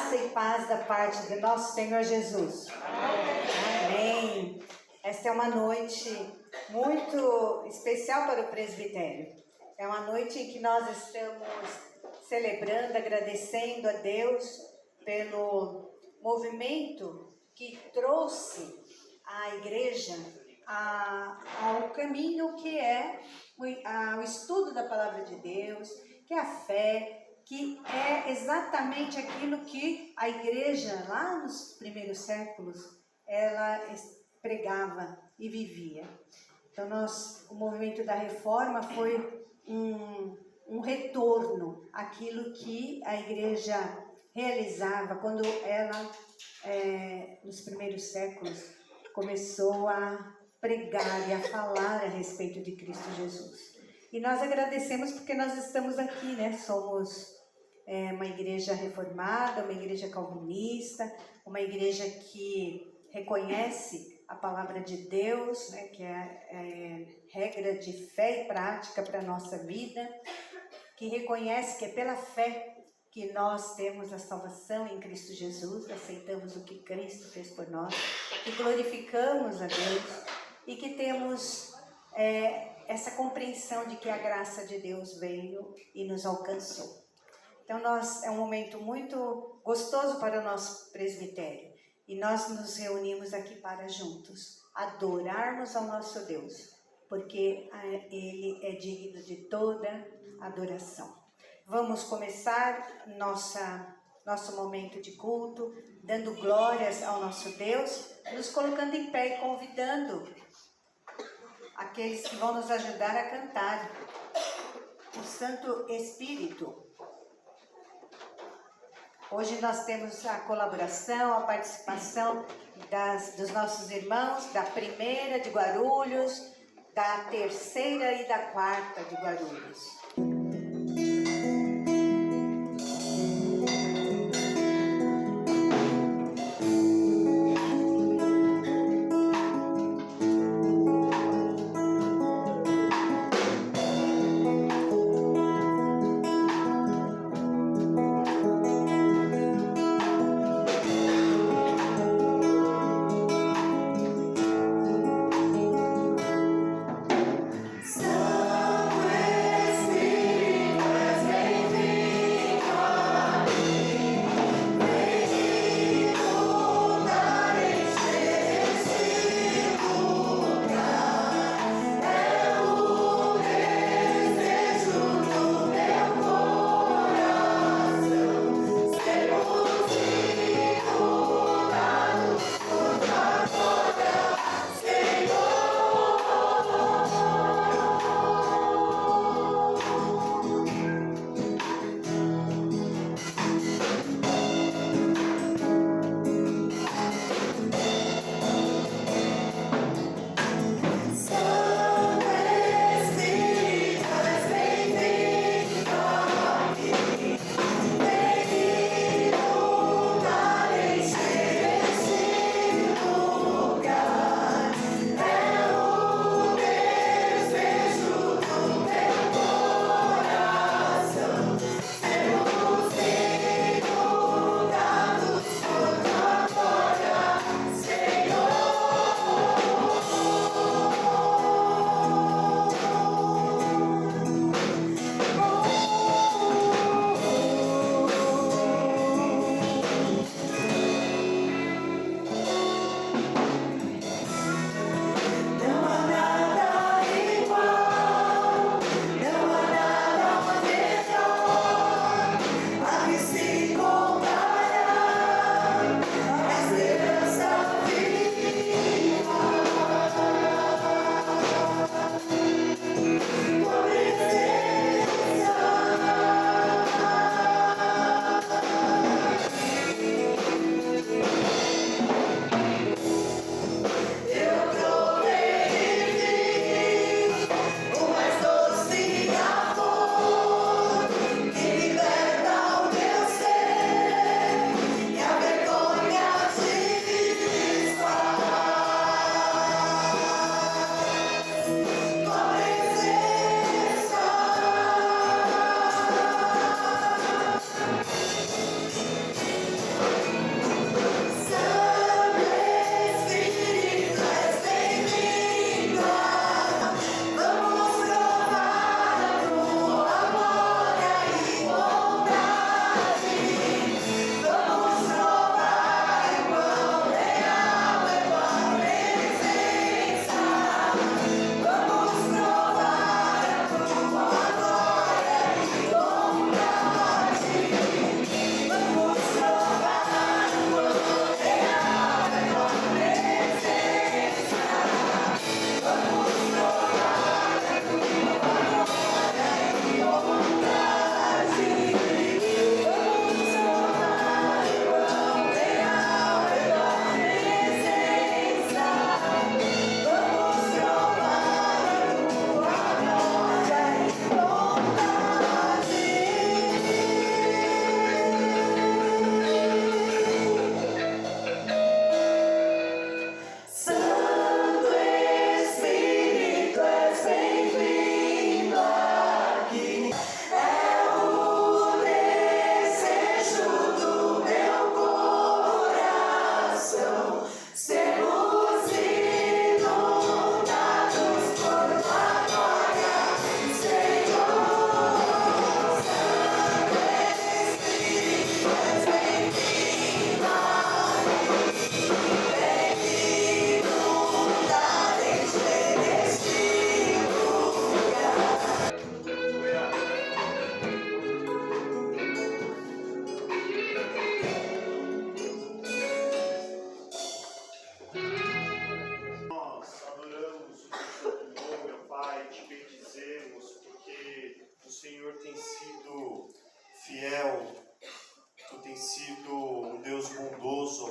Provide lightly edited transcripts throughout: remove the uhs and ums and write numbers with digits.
Graça e paz da parte de nosso Senhor Jesus. Amém. Esta é uma noite muito especial para o presbitério. É uma noite em que nós estamos celebrando, agradecendo a Deus pelo movimento que trouxe a igreja ao caminho que é o estudo da palavra de Deus, que é a fé, que é exatamente aquilo que a igreja lá nos primeiros séculos ela pregava e vivia. Então o movimento da reforma foi um retorno àquilo que a igreja realizava quando ela, nos primeiros séculos, começou a pregar e a falar a respeito de Cristo Jesus. E nós agradecemos porque nós estamos aqui, né? Somos uma igreja reformada, uma igreja calvinista, uma igreja que reconhece a palavra de Deus, né? Que é regra de fé e prática para a nossa vida, que reconhece que é pela fé que nós temos a salvação em Cristo Jesus, aceitamos o que Cristo fez por nós, que glorificamos a Deus e que temos essa compreensão de que a graça de Deus veio e nos alcançou. Então é um momento muito gostoso para o nosso presbitério e nós nos reunimos aqui para juntos adorarmos ao nosso Deus, porque Ele é digno de toda adoração. Vamos começar nosso momento de culto, dando glórias ao nosso Deus, nos colocando em pé e convidando aqueles que vão nos ajudar a cantar o Santo Espírito. Hoje nós temos a colaboração, a participação dos nossos irmãos da primeira de Guarulhos, da terceira e da quarta de Guarulhos. Somewhere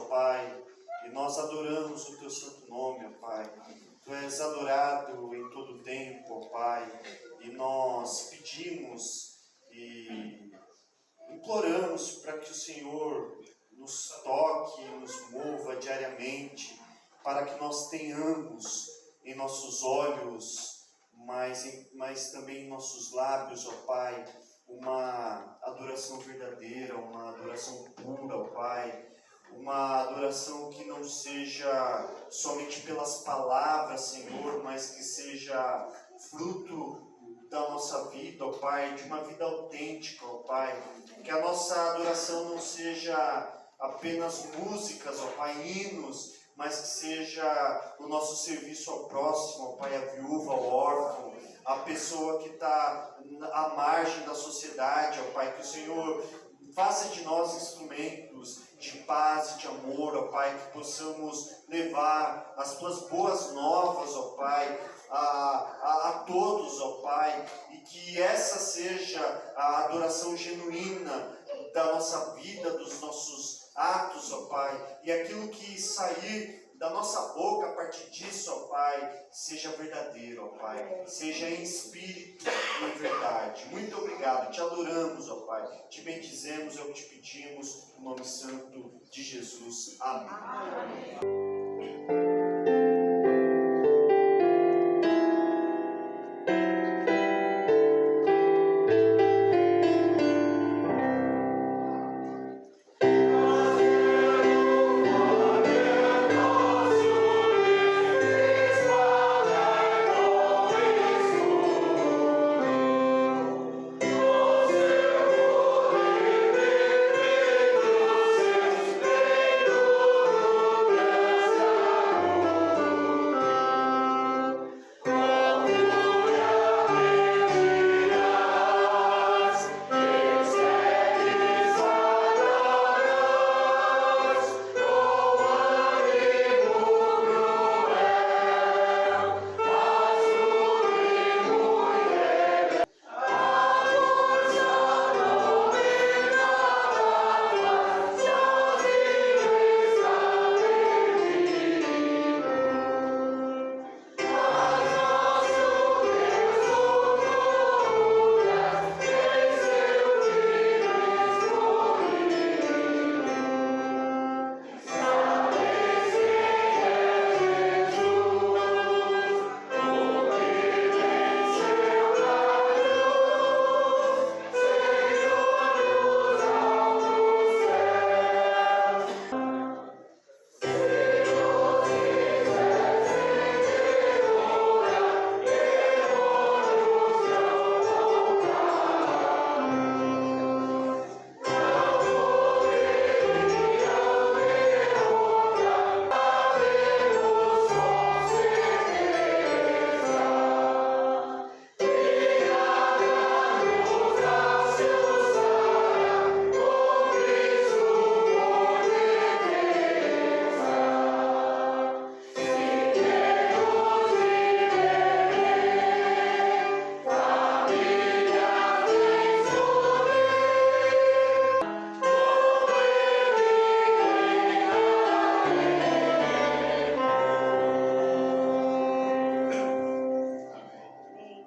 Pai, e nós adoramos o Teu santo nome, ó Pai. Tu és adorado em todo o tempo, ó Pai, e nós pedimos e imploramos para que o Senhor nos toque, nos mova diariamente, para que nós tenhamos em nossos olhos, mas também em nossos lábios, ó Pai, uma adoração verdadeira, uma adoração pura, ó Pai, uma adoração que não seja somente pelas palavras, Senhor, mas que seja fruto da nossa vida, ó Pai, de uma vida autêntica, ó Pai. Que a nossa adoração não seja apenas músicas, ó Pai, hinos, mas que seja o nosso serviço ao próximo, ó Pai, a viúva, ao órfão, a pessoa que está à margem da sociedade, ó Pai, que o Senhor faça de nós instrumentos de paz e de amor, ó Pai, que possamos levar as Tuas boas novas, ó Pai, a todos, ó Pai, e que essa seja a adoração genuína da nossa vida, dos nossos atos, ó Pai, e aquilo que sair da nossa boca a partir disso, ó Pai, seja verdadeiro, ó Pai, seja em espírito e em verdade. Muito obrigado, te adoramos, ó Pai, te bendizemos, é o que te pedimos, no nome santo de Jesus. Amém. Amém.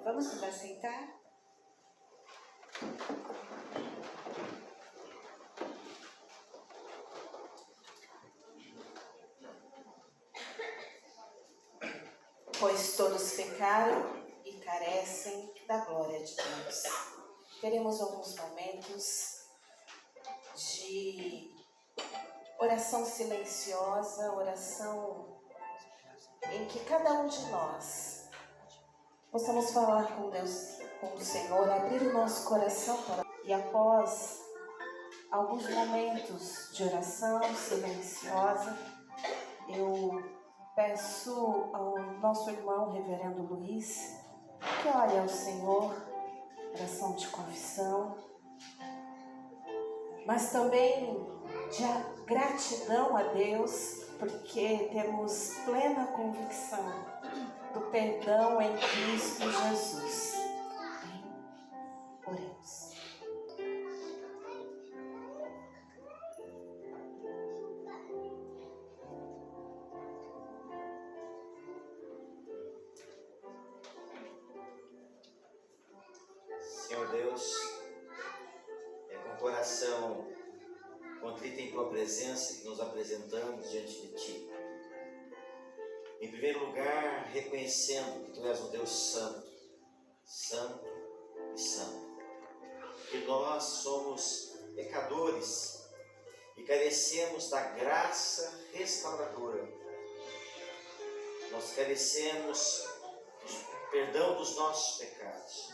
Vamos nos assentar? Pois todos pecaram e carecem da glória de Deus. Teremos alguns momentos de oração silenciosa, oração em que cada um de nós possamos falar com Deus, com o Senhor, abrir o nosso coração para... E após alguns momentos de oração silenciosa, eu peço ao nosso irmão Reverendo Luiz que ore ao Senhor, oração de confissão, mas também de gratidão a Deus, porque temos plena convicção do perdão em Cristo Jesus. Oremos. Deus, é com o coração contrito em Tua presença que nos apresentamos diante de Ti. Em primeiro lugar, reconhecendo que Tu és um Deus santo, santo e santo. Que nós somos pecadores e carecemos da graça restauradora. Nós carecemos do perdão dos nossos pecados.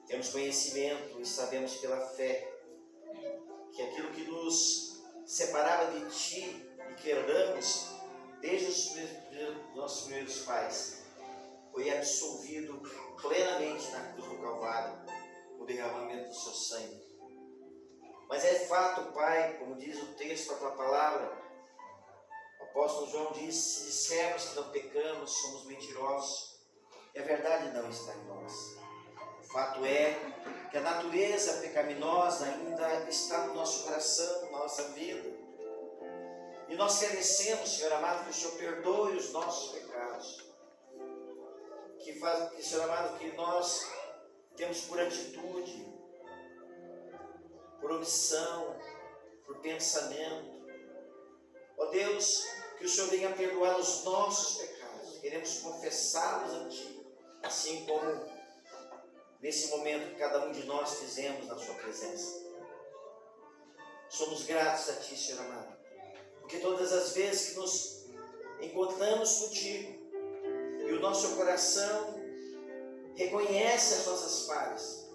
Temos conhecimento e sabemos pela fé que aquilo que nos separava de Ti e que herdamos desde os nossos primeiros pais foi absolvido plenamente na cruz do Calvário, o derramamento do Seu sangue. Mas é fato, Pai, como diz o texto da Tua palavra, o apóstolo João diz: se dissermos que não pecamos, somos mentirosos, e a verdade não está em nós. O fato é que a natureza pecaminosa ainda está no nosso coração, na nossa vida. E nós carecemos, Senhor amado, que o Senhor perdoe os nossos pecados. Que, Senhor amado, que nós temos por atitude, por omissão, por pensamento. Ó Deus, que o Senhor venha perdoar os nossos pecados. Queremos confessá-los a Ti, assim como nesse momento que cada um de nós fizemos na Sua presença. Somos gratos a Ti, Senhor amado, porque todas as vezes que nos encontramos contigo e o nosso coração reconhece as nossas falhas,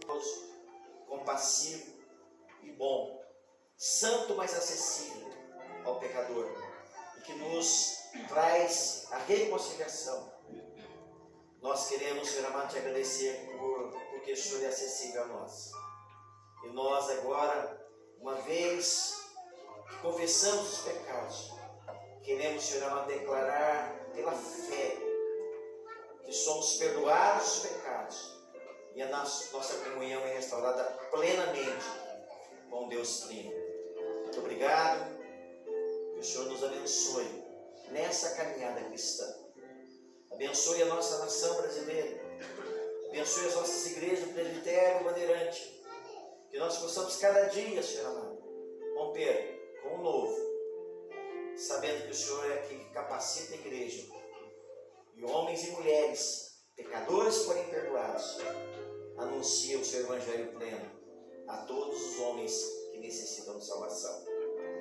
compassivo e bom, santo, mas acessível ao pecador, e que nos traz a reconciliação. Nós queremos, Senhor amado, Te agradecer porque o Senhor é acessível a nós. E nós agora, uma vez que confessamos os pecados, queremos, Senhor amado, declarar pela fé que somos perdoados os pecados e a nossa comunhão é restaurada plenamente com Deus Trino. Muito obrigado, que o Senhor nos abençoe nessa caminhada cristã. Abençoe a nossa nação brasileira, abençoe as nossas igrejas do presbitério bandeirante, que nós possamos cada dia, Senhor amado, romper com o novo, sabendo que o Senhor é quem capacita a igreja, e homens e mulheres, pecadores porém perdoados, anunciam o Seu Evangelho pleno a todos os homens que necessitam de salvação.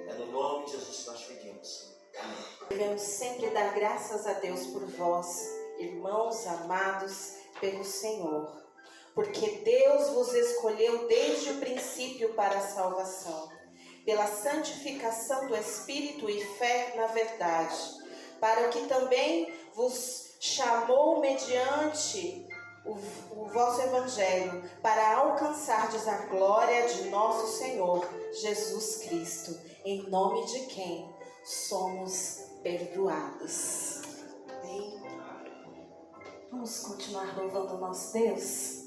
É no nome de Jesus que nós pedimos. Amém. Devemos sempre dar graças a Deus por vós, irmãos amados pelo Senhor, porque Deus vos escolheu desde o princípio para a salvação, pela santificação do Espírito e fé na verdade, para o que também vos chamou mediante o vosso Evangelho, para alcançardes a glória de nosso Senhor Jesus Cristo, em nome de quem somos perdoados. Amém? Vamos continuar louvando nosso Deus?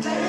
Vem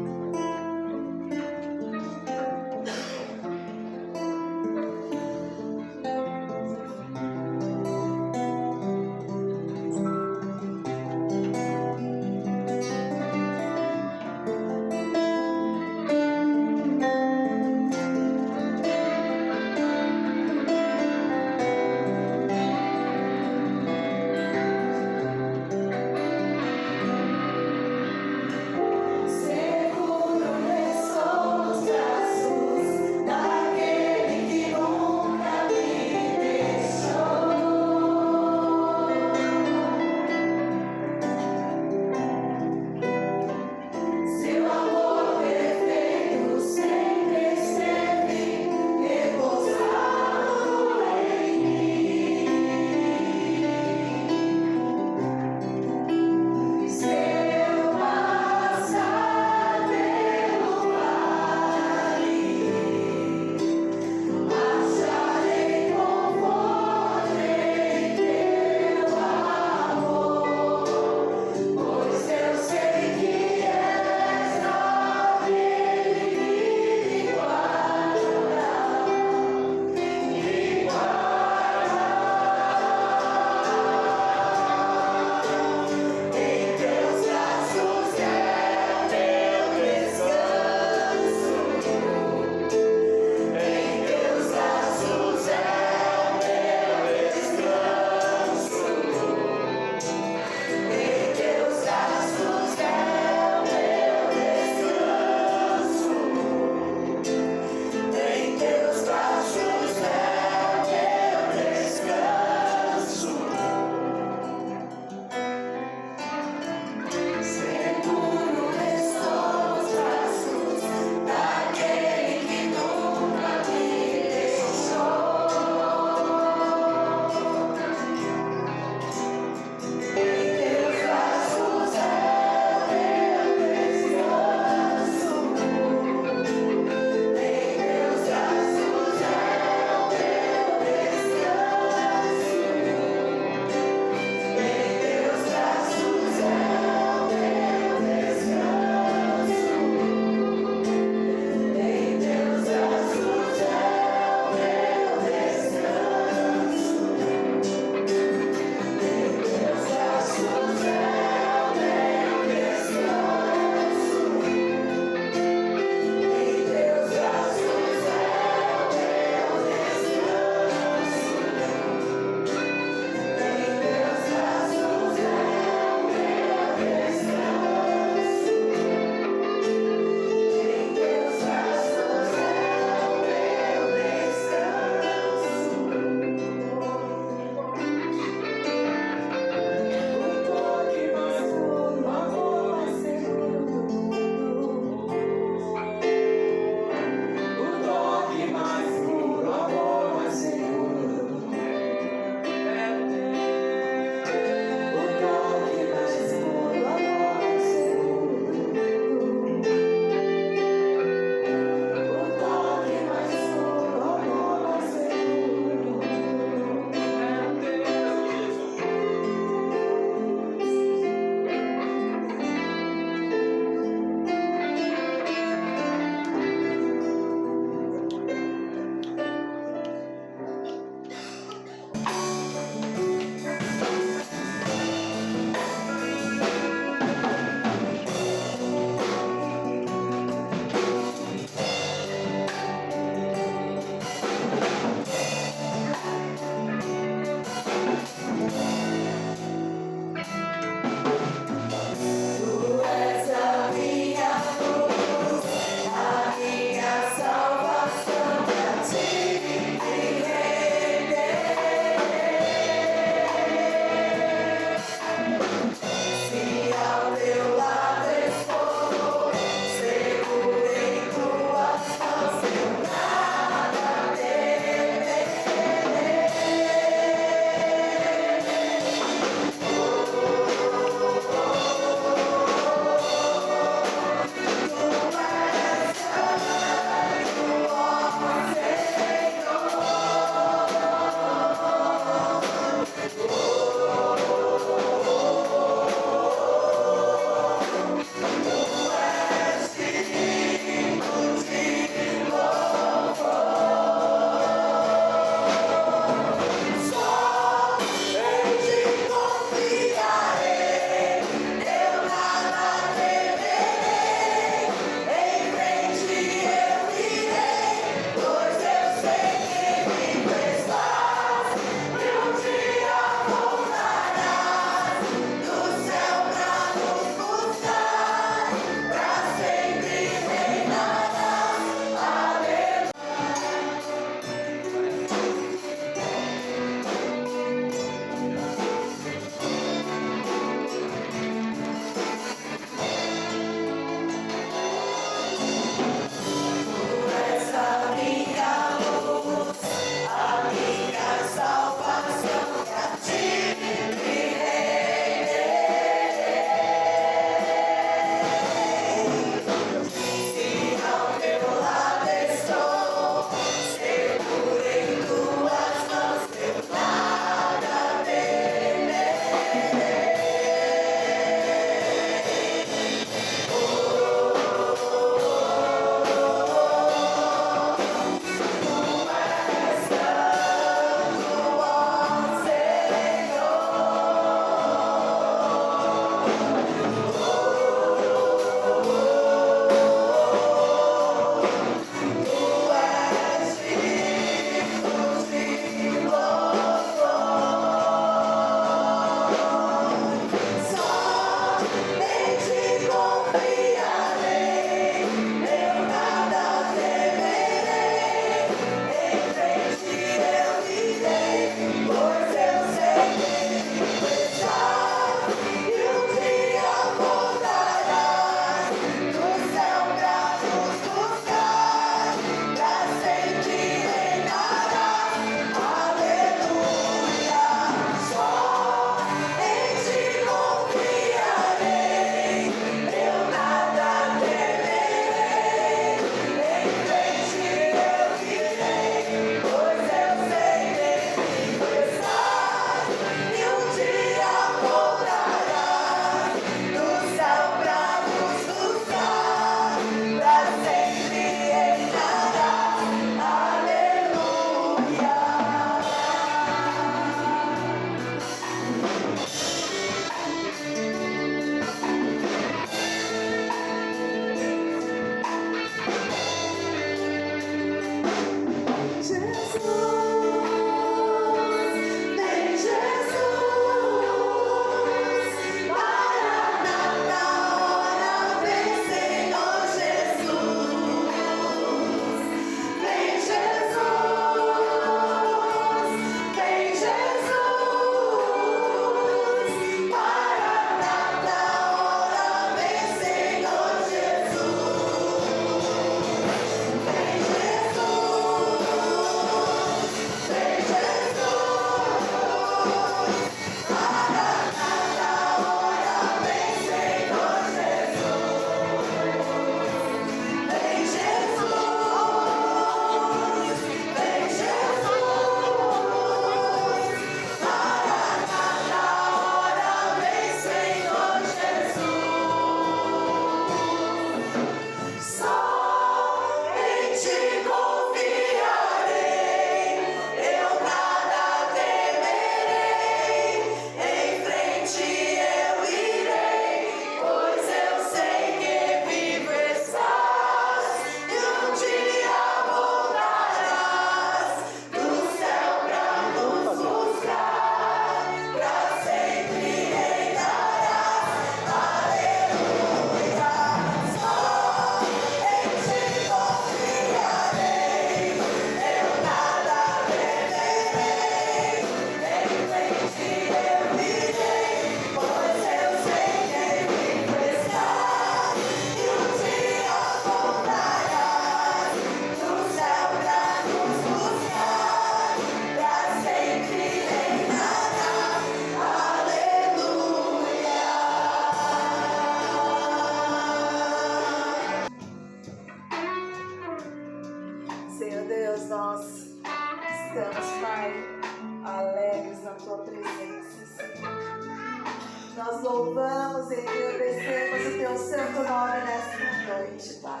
Nós louvamos e agradecemos o teu santo nome nesta noite, Pai.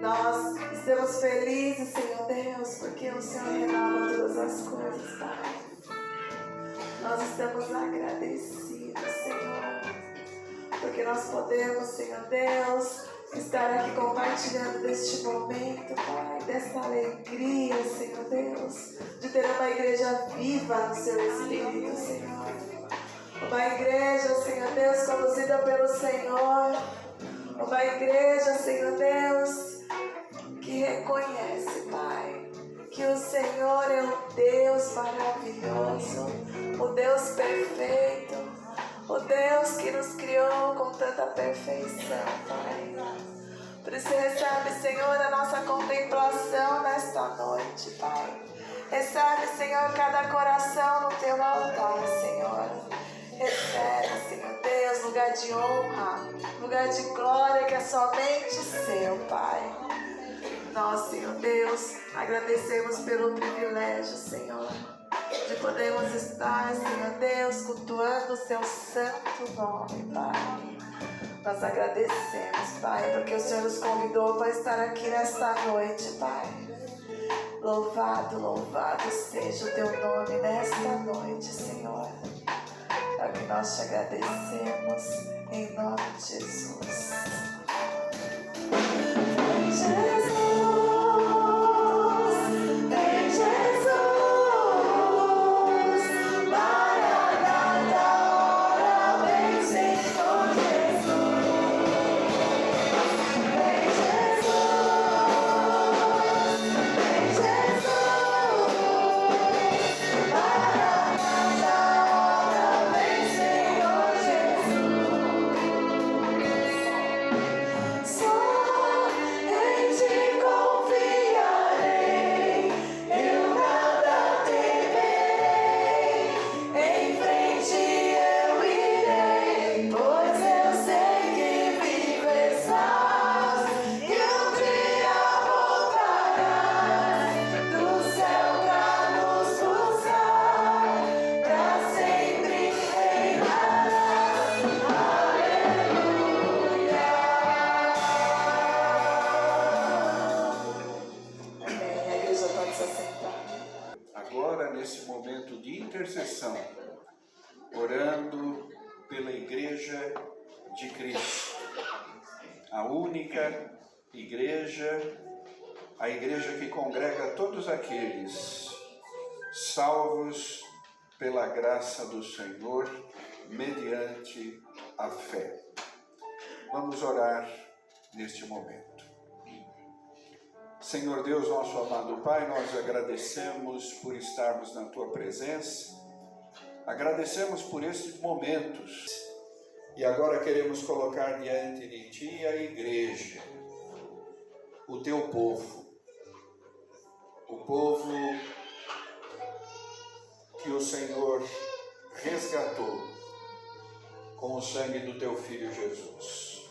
Nós estamos felizes, Senhor Deus, porque o Senhor renova todas as coisas, Pai. Nós estamos agradecidos, Senhor, porque nós podemos, Senhor Deus, estar aqui compartilhando deste momento, Pai, desta alegria, Senhor Deus, de ter uma igreja viva no seu Espírito, Senhor. Uma igreja, Senhor Deus, conduzida pelo Senhor. Uma igreja, Senhor Deus, que reconhece, Pai, que o Senhor é um Deus maravilhoso, o Deus perfeito, o Deus que nos criou com tanta perfeição, Pai. Por isso recebe, Senhor, a nossa contemplação nesta noite, Pai. Recebe, Senhor, cada coração no teu altar, Senhor. Recebe, Senhor Deus, lugar de honra, lugar de glória que é somente seu, Pai. Nós, Senhor Deus, agradecemos pelo privilégio, Senhor, de podermos estar, Senhor Deus, cultuando o seu santo nome, Pai. Nós agradecemos, Pai, porque o Senhor nos convidou para estar aqui nesta noite, Pai. Louvado, louvado seja o teu nome nesta noite, Senhor. É o que nós te agradecemos, em nome de Jesus. Vem Jesus, vem Jesus, Maranata, ora vem Senhor Jesus. Vem Jesus, vem Jesus, Maranata, ora vem Senhor Jesus. Só em ti confiarei, eu nada temerei, em frente eu irei, pois eu sei que vivo estás, e um dia voltarás do céu pra nos buscar, pra sempre reinarás. Amém. A igreja pode se assentar. Agora, nesse momento de intercessão, orando pela Igreja de Cristo, a única igreja, a igreja que congrega todos aqueles salvos pela graça do Senhor, mediante a fé. Vamos orar neste momento. Senhor Deus, nosso amado Pai, nós agradecemos por estarmos na Tua presença, agradecemos por estes momentos e agora queremos colocar diante de Ti a igreja, o Teu povo, o povo que o Senhor resgatou com o sangue do Teu Filho Jesus.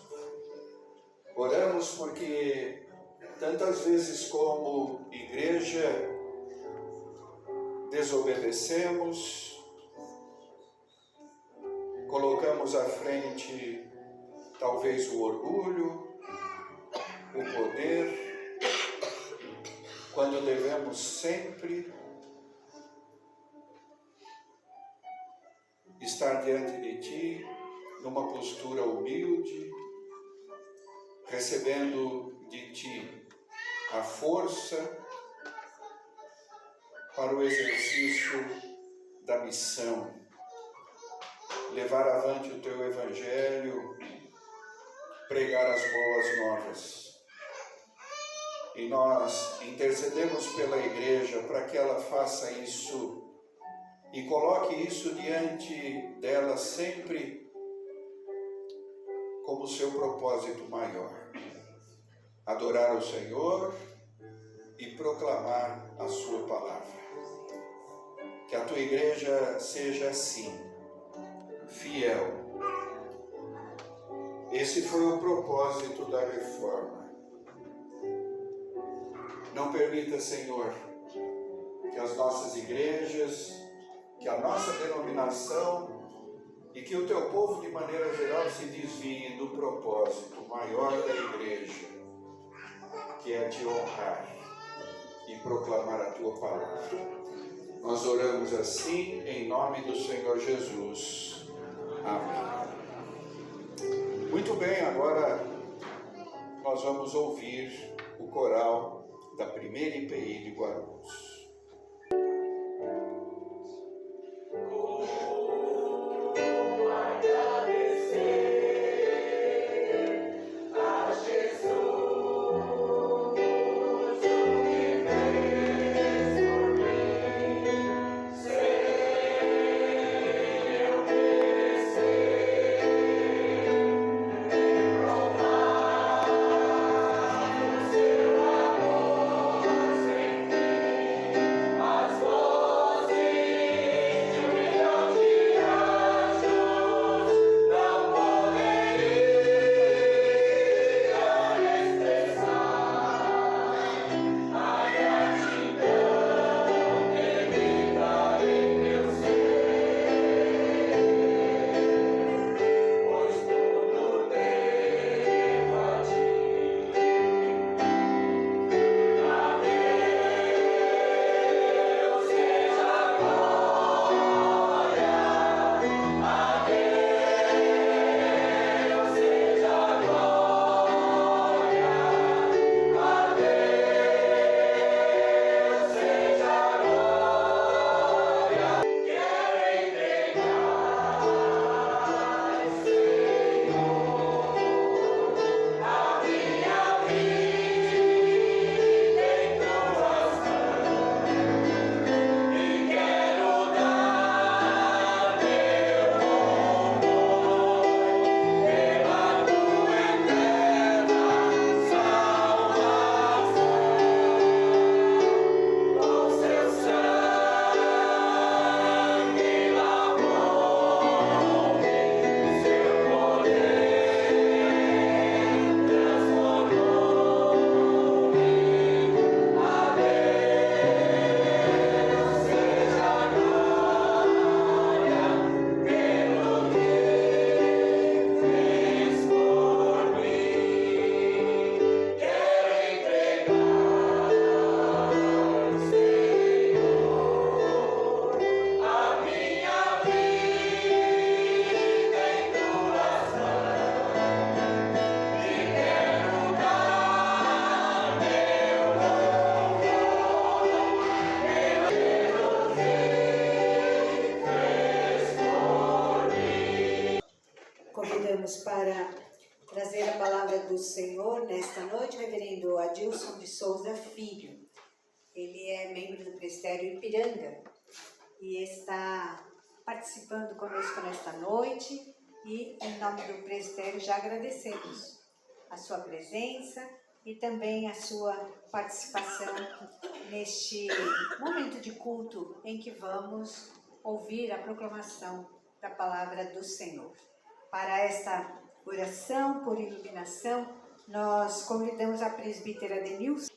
Oramos porque tantas vezes como igreja desobedecemos, colocamos à frente talvez o orgulho, o poder, quando devemos sempre estar diante de Ti numa postura humilde, recebendo de Ti a força para o exercício da missão, levar avante o Teu Evangelho, pregar as boas novas. E nós intercedemos pela igreja para que ela faça isso e coloque isso diante dela sempre como seu propósito maior. Adorar o Senhor e proclamar a sua palavra. Que a tua igreja seja assim, fiel. Esse foi o propósito da reforma. Não permita, Senhor, que as nossas igrejas, que a nossa denominação e que o teu povo, de maneira geral, se desvie do propósito maior da igreja, que é te honrar e proclamar a tua palavra. Nós oramos assim em nome do Senhor Jesus. Amém. Muito bem, agora nós vamos ouvir o coral da primeira IPI de Guarulhos. Convidamos para trazer a palavra do Senhor nesta noite o reverendo Adilson de Souza Filho. Ele é membro do Presbitério Ipiranga e está participando conosco nesta noite e, em nome do Presbitério, já agradecemos a sua presença e também a sua participação neste momento de culto em que vamos ouvir a proclamação da palavra do Senhor. Para esta oração por iluminação, nós convidamos a presbítera Denilson.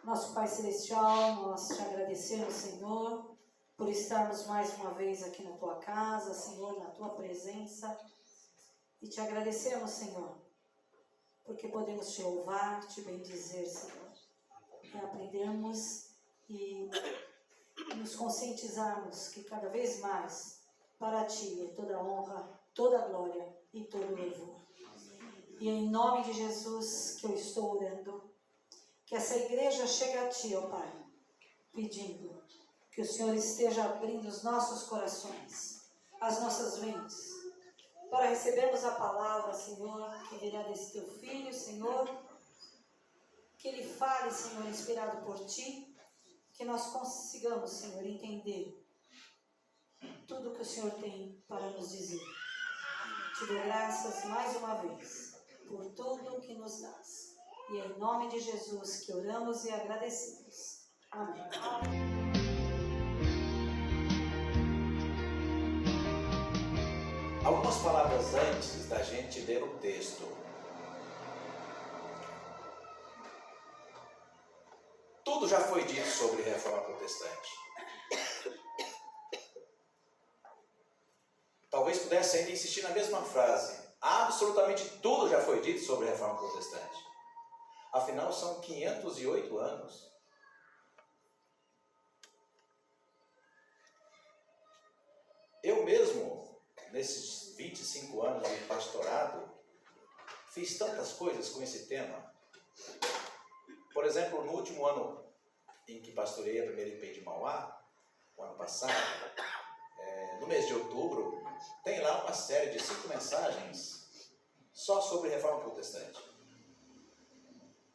Nosso Pai Celestial, nós te agradecemos, Senhor, por estarmos mais uma vez aqui na Tua casa, Senhor, na Tua presença. E te agradecemos, Senhor, porque podemos te louvar, te bendizer, Senhor. E aprendermos e nos conscientizarmos que cada vez mais para Ti é toda honra, toda glória e todo louvor. E é em nome de Jesus que eu estou orando, que essa igreja chegue a Ti, ó Pai, pedindo que o Senhor esteja abrindo os nossos corações, as nossas mentes, para recebermos a palavra, Senhor, que virá desse Teu Filho, Senhor, que Ele fale, Senhor, inspirado por Ti, que nós consigamos, Senhor, entender tudo que o Senhor tem para nos dizer. Te dou graças mais uma vez por tudo que nos dás. E é em nome de Jesus que oramos e agradecemos. Amém. Algumas palavras antes da gente ler o texto. Tudo já foi dito sobre reforma protestante. talvez pudesse ainda insistir na mesma frase. Absolutamente tudo já foi dito sobre a Reforma Protestante. Afinal, são 508 anos. Eu mesmo, nesses 25 anos de pastorado, fiz tantas coisas com esse tema. Por exemplo, no último ano em que pastorei a primeira IPI de Mauá, o ano passado, no mês de outubro, tem lá uma série de 5 mensagens só sobre Reforma Protestante.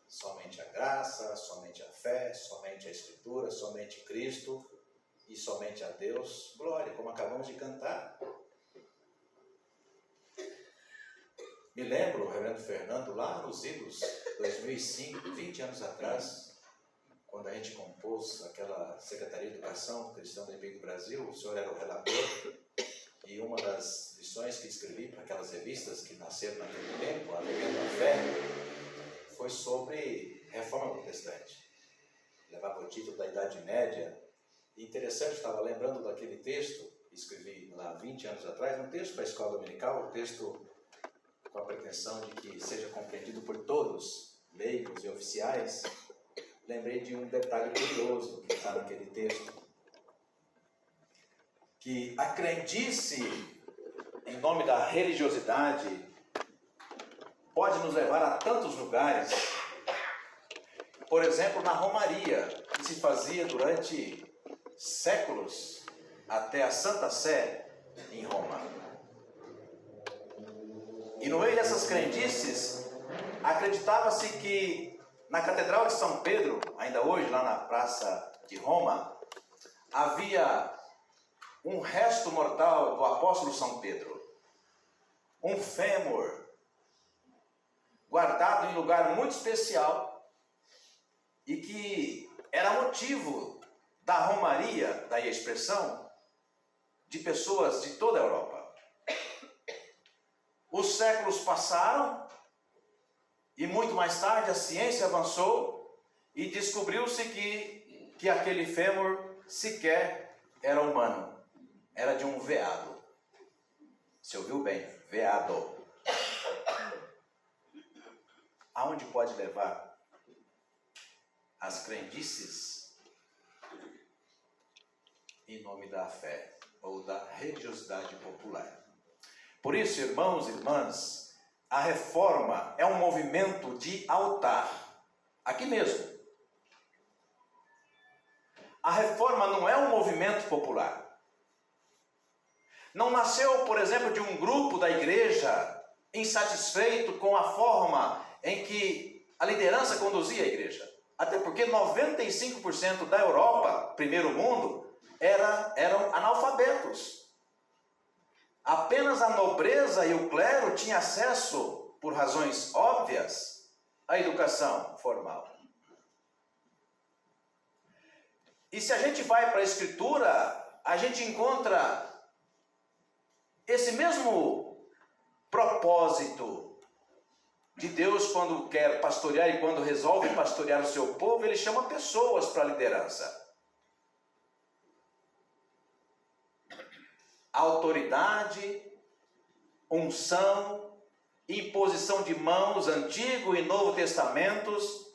Somente a graça, somente a fé, somente a Escritura, somente Cristo e somente a Deus. Glória, como acabamos de cantar. Me lembro, o reverendo Fernando, lá nos idos 2005, 20 anos atrás, quando a gente compôs aquela Secretaria de Educação Cristã da IPI do Brasil, o senhor era o relator, e uma das lições que escrevi para aquelas revistas que nasceram naquele tempo, a Alegria da Fé, foi sobre Reforma Protestante. Levava o título da Idade Média. E interessante, estava lembrando daquele texto, escrevi lá 20 anos atrás, um texto para a escola dominical, um texto com a pretensão de que seja compreendido por todos, leigos e oficiais. Lembrei de um detalhe curioso que está naquele texto, que a crendice em nome da religiosidade pode nos levar a tantos lugares. Por exemplo, na Romaria, que se fazia durante séculos até a Santa Sé em Roma. E no meio dessas crendices, acreditava-se que na Catedral de São Pedro, ainda hoje lá na Praça de Roma, havia um resto mortal do apóstolo São Pedro, um fêmur, guardado em lugar muito especial e que era motivo da romaria, daí a expressão, de pessoas de toda a Europa. Os séculos passaram e muito mais tarde a ciência avançou e descobriu-se que aquele fêmur sequer era humano, era de um veado. Você ouviu bem? Veado. Aonde pode levar as crendices em nome da fé ou da religiosidade popular? Por isso, irmãos e irmãs, a reforma é um movimento de altar, aqui mesmo. A reforma não é um movimento popular. Não nasceu, por exemplo, de um grupo da igreja insatisfeito com a forma em que a liderança conduzia a igreja. Até porque 95% da Europa, primeiro mundo, eram analfabetos. Apenas a nobreza e o clero tinham acesso, por razões óbvias, à educação formal. E se a gente vai para a Escritura, a gente encontra esse mesmo propósito de Deus quando quer pastorear e quando resolve pastorear o seu povo, Ele chama pessoas para a liderança. Autoridade, unção, imposição de mãos, Antigo e Novo Testamentos.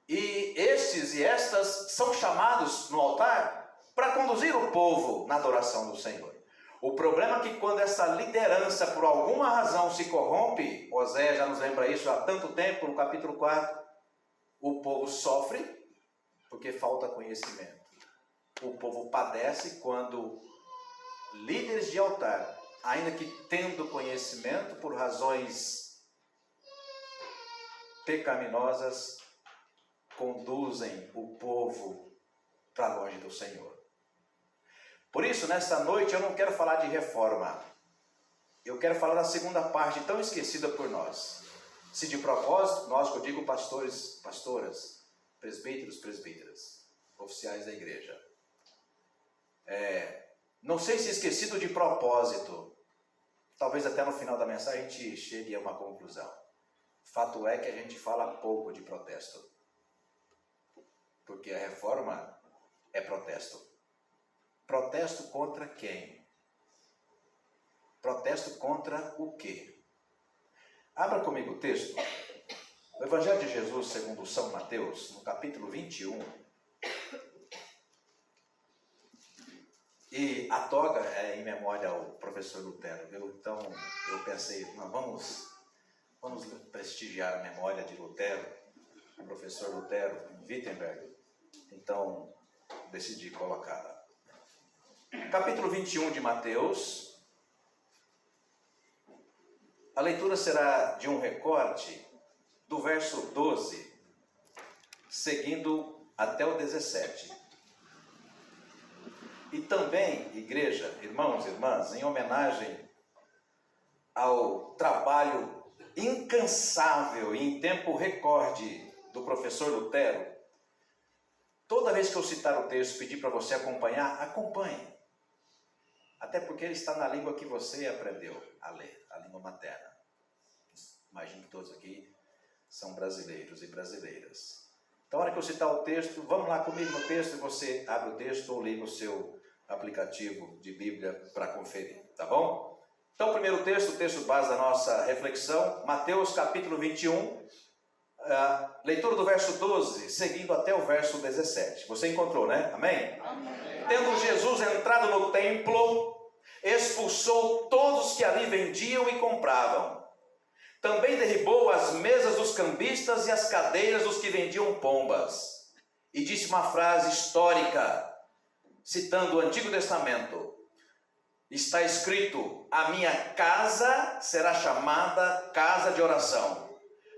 E estes e estas são chamados no altar para conduzir o povo na adoração do Senhor. O problema é que quando essa liderança por alguma razão se corrompe, Oséias já nos lembra isso há tanto tempo, no capítulo 4, o povo sofre porque falta conhecimento. O povo padece quando líderes de altar, ainda que tendo conhecimento por razões pecaminosas, conduzem o povo para longe do Senhor. Por isso, nesta noite, eu não quero falar de reforma. Eu quero falar da segunda parte, tão esquecida por nós. Se de propósito, nós, que eu digo pastores, pastoras, presbíteros, presbíteras, oficiais da igreja. Não sei se esquecido de propósito. Talvez até no final da mensagem a gente chegue a uma conclusão. Fato é que a gente fala pouco de protesto. Porque a reforma é protesto. Protesto contra quem? Protesto contra o quê? Abra comigo o texto. O Evangelho de Jesus, segundo São Mateus, no capítulo 21. E a toga é em memória ao professor Lutero, viu? Então eu pensei, vamos prestigiar a memória de Lutero, o professor Lutero em Wittenberg. Então decidi colocá-la. Capítulo 21 de Mateus. A leitura será de um recorte do verso 12, seguindo até o 17. E também, igreja, irmãos e irmãs, em homenagem ao trabalho incansável e em tempo recorde do professor Lutero, toda vez que eu citar o texto, pedir para você acompanhar, acompanhe. Até porque ele está na língua que você aprendeu a ler, a língua materna. Imagino que todos aqui são brasileiros e brasileiras. Então, na hora que eu citar o texto, vamos lá comigo no texto e você abre o texto ou liga o seu aplicativo de Bíblia para conferir, tá bom? Então, o primeiro texto, o texto base da nossa reflexão, Mateus capítulo 21, leitura do verso 12, seguindo até o verso 17. Você encontrou, né? Amém? Amém. Tendo Jesus entrado no templo, expulsou todos que ali vendiam e compravam. Também derribou as mesas dos cambistas e as cadeiras dos que vendiam pombas. E disse uma frase histórica, citando o Antigo Testamento. Está escrito: a minha casa será chamada casa de oração.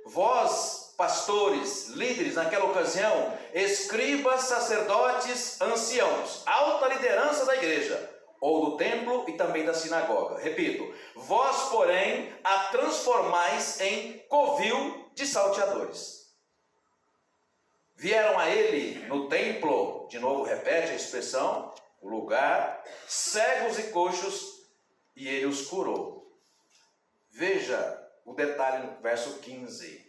Vós, pastores, líderes naquela ocasião, escribas, sacerdotes, anciãos, alta liderança da igreja, ou do templo e também da sinagoga. Repito, vós, porém, a transformais em covil de salteadores. Vieram a ele no templo, de novo repete a expressão, o lugar, cegos e coxos, e ele os curou. Veja o detalhe no verso 15.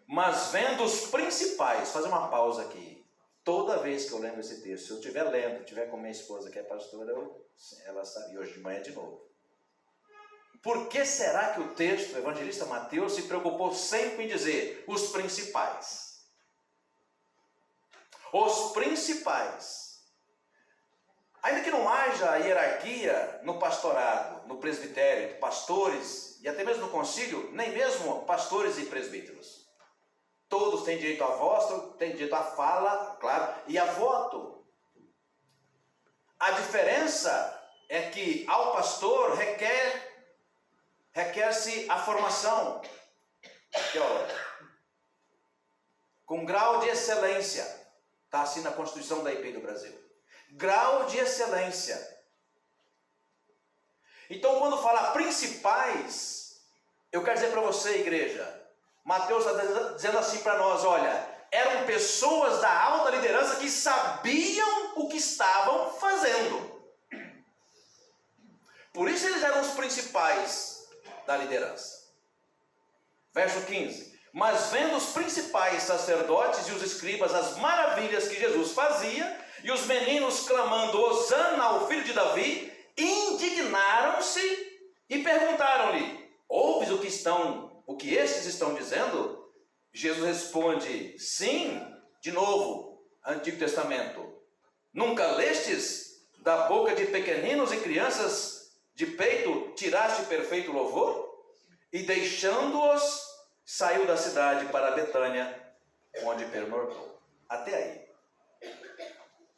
Mas vendo os principais, fazer uma pausa aqui. Toda vez que eu lembro esse texto, se eu estiver lendo, estiver com minha esposa que é pastora, ela sabia hoje de manhã de novo. Por que será que o texto, o evangelista Mateus, se preocupou sempre em dizer os principais? Os principais. Ainda que não haja hierarquia no pastorado, no presbitério, pastores e até mesmo no concílio, nem mesmo pastores e presbíteros. Todos têm direito à voz, têm direito à fala, claro, e a voto. A diferença é que ao pastor requer-se a formação teológica, com grau de excelência. Está assim na Constituição da IPI do Brasil. Grau de excelência. Então, quando fala principais, eu quero dizer para você, igreja, Mateus está dizendo assim para nós, olha, eram pessoas da alta liderança que sabiam o que estavam fazendo. Por isso eles eram os principais da liderança. Verso 15. Mas vendo os principais sacerdotes e os escribas as maravilhas que Jesus fazia, e os meninos clamando, Hosana ao filho de Davi, indignaram-se e perguntaram-lhe, ouves o que estes estão dizendo? Jesus responde, sim, de novo, Antigo Testamento. Nunca lestes da boca de pequeninos e crianças de peito tiraste perfeito louvor? E deixando-os, saiu da cidade para Betânia, onde pernoitou. Até aí.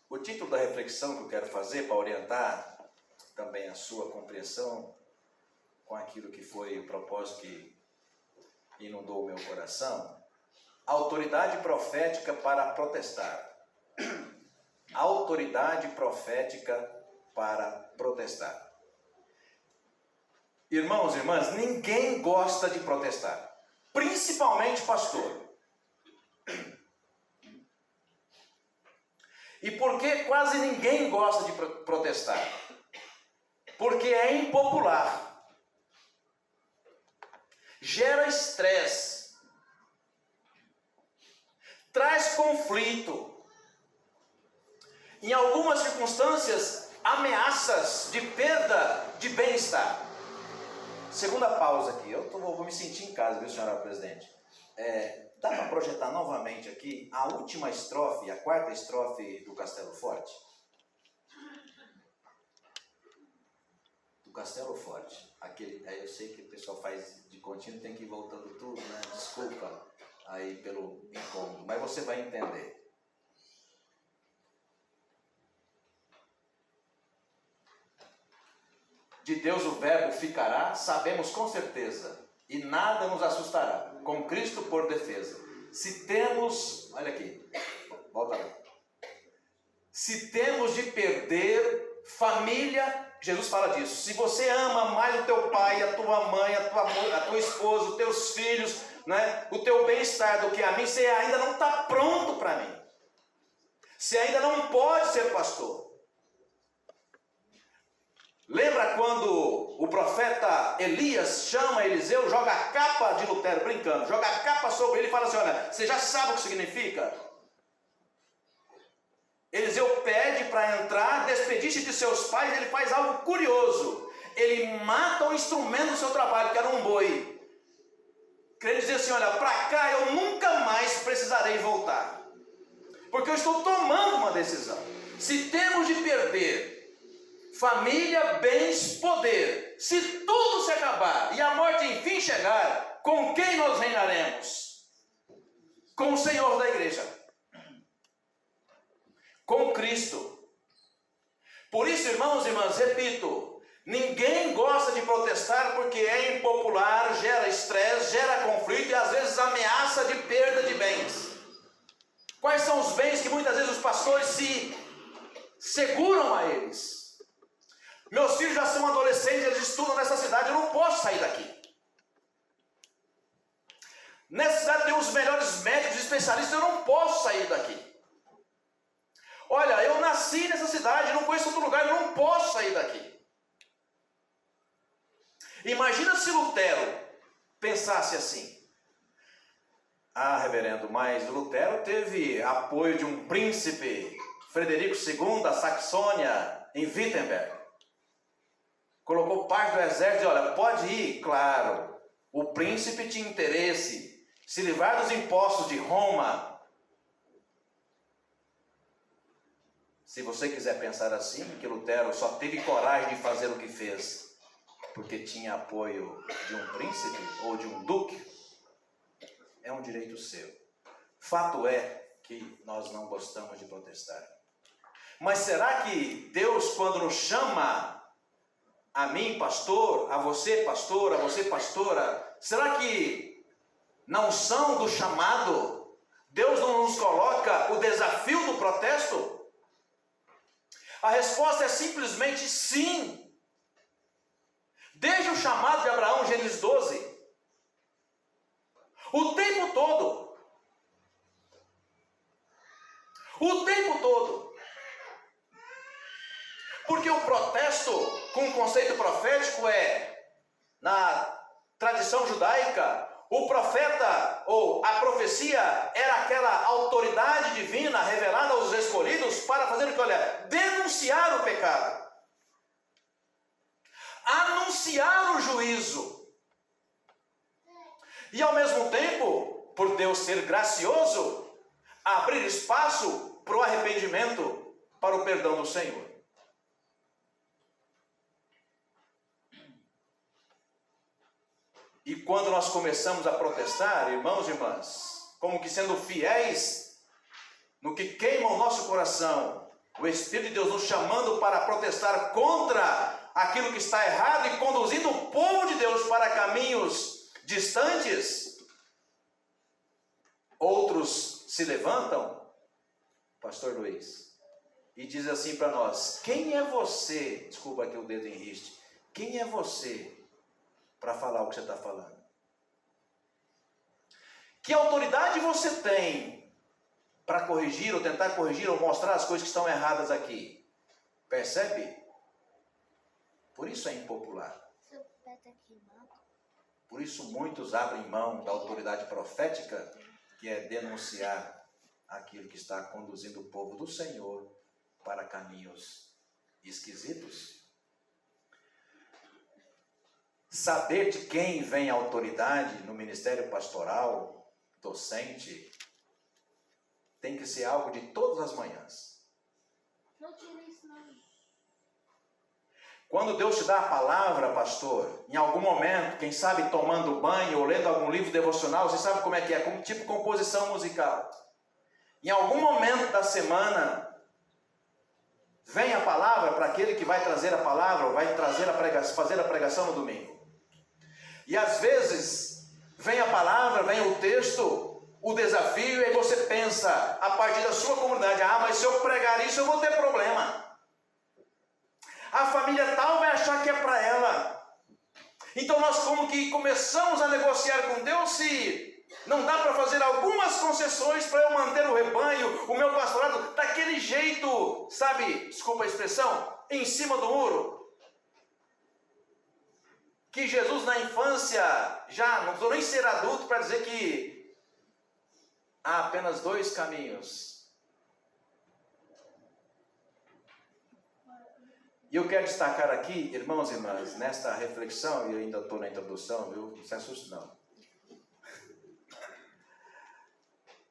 O título da reflexão que eu quero fazer para orientar também a sua compreensão com aquilo que foi o propósito que inundou o meu coração, autoridade profética para protestar. Autoridade profética para protestar. Irmãos e irmãs, ninguém gosta de protestar, principalmente pastor. E por que quase ninguém gosta de protestar? Porque é impopular. Gera estresse, traz conflito. em algumas circunstâncias, ameaças de perda de bem-estar. Segunda pausa aqui, eu vou me sentir em casa, viu, senhora presidente? Dá para projetar novamente aqui a última estrofe, a quarta estrofe do Castelo Forte? Do Castelo Forte. Aí eu sei que o pessoal faz de contínuo, tem que ir voltando tudo, né? Desculpa aí pelo incômodo, mas você vai entender. De Deus o verbo ficará, sabemos com certeza, e nada nos assustará, com Cristo por defesa. Se temos, olha aqui, volta lá. Se temos de perder família, Jesus fala disso. Se você ama mais o teu pai, a tua mãe, a tua esposa, os teus filhos, né, o teu bem-estar do que a mim, você ainda não está pronto para mim. Você ainda não pode ser pastor. Lembra quando o profeta Elias chama Eliseu, joga a capa de Lutero, brincando, joga a capa sobre ele e fala assim, olha, você já sabe o que significa? Eliseu pede para entrar, despedir-se de seus pais, ele faz algo curioso. Ele mata o instrumento do seu trabalho, que era um boi. Querendo dizer assim, olha, para cá eu nunca mais precisarei voltar. Porque eu estou tomando uma decisão. Se temos de perder família, bens, poder, se tudo se acabar e a morte enfim chegar, com quem nós reinaremos? Com o Senhor da igreja. Com Cristo. Por isso, irmãos e irmãs, repito, ninguém gosta de protestar porque é impopular, gera estresse, gera conflito e às vezes ameaça de perda de bens. Quais são os bens que muitas vezes os pastores se seguram a eles? Meus filhos já são adolescentes, eles estudam nessa cidade, eu não posso sair daqui. Nessa cidade tem os melhores médicos, especialistas, eu não posso sair daqui. Olha, eu nasci nessa cidade, não conheço outro lugar, eu não posso sair daqui. Imagina se Lutero pensasse assim. Ah, reverendo, mas Lutero teve apoio de um príncipe, Frederico II, da Saxônia, em Wittenberg. Colocou parte do exército e olha, pode ir, claro. O príncipe tinha interesse, se livrar dos impostos de Roma. Se você quiser pensar assim, que Lutero só teve coragem de fazer o que fez, porque tinha apoio de um príncipe ou de um duque, é um direito seu. Fato é que nós não gostamos de protestar. Mas será que Deus, quando nos chama, a mim, pastor, a você, pastora, será que na unção do chamado, Deus não nos coloca o desafio do protesto? A resposta é simplesmente sim. Desde o chamado de Abraão, Gênesis 12, o tempo todo. O tempo todo. Porque o protesto, com o conceito profético, na tradição judaica, o profeta ou a profecia era aquela autoridade divina revelada aos escolhidos para fazer o que? Olha, denunciar o pecado, anunciar o juízo e ao mesmo tempo, por Deus ser gracioso, abrir espaço para o arrependimento, para o perdão do Senhor. E quando nós começamos a protestar, irmãos e irmãs, como que sendo fiéis no que queima o nosso coração, o Espírito de Deus nos chamando para protestar contra aquilo que está errado e conduzindo o povo de Deus para caminhos distantes, outros se levantam, Pastor Luiz, e diz assim para nós: quem é você, desculpa aqui o dedo em riste, quem é você para falar o que você está falando? Que autoridade você tem para corrigir, ou tentar corrigir, ou mostrar as coisas que estão erradas aqui? Percebe? Por isso é impopular. Por isso muitos abrem mão da autoridade profética, que é denunciar aquilo que está conduzindo o povo do Senhor para caminhos esquisitos? Saber de quem vem a autoridade no ministério pastoral, docente, tem que ser algo de todas as manhãs. Não tira isso não. Quando Deus te dá a palavra, pastor, em algum momento, quem sabe tomando banho ou lendo algum livro devocional, você sabe como é? Como tipo composição musical. Em algum momento da semana, vem a palavra para aquele que vai trazer a palavra, ou vai trazer fazer a pregação no domingo. E às vezes, vem a palavra, vem o texto, o desafio, e aí você pensa, a partir da sua comunidade, mas se eu pregar isso, eu vou ter problema. A família tal vai achar que é para ela. Então nós como que começamos a negociar com Deus se não dá para fazer algumas concessões para eu manter o rebanho, o meu pastorado, daquele jeito, sabe, desculpa a expressão, em cima do muro. Que Jesus na infância, já não precisou nem ser adulto para dizer que há apenas 2 caminhos. E eu quero destacar aqui, irmãos e irmãs, nesta reflexão, e eu ainda estou na introdução, viu? Não se assuste não.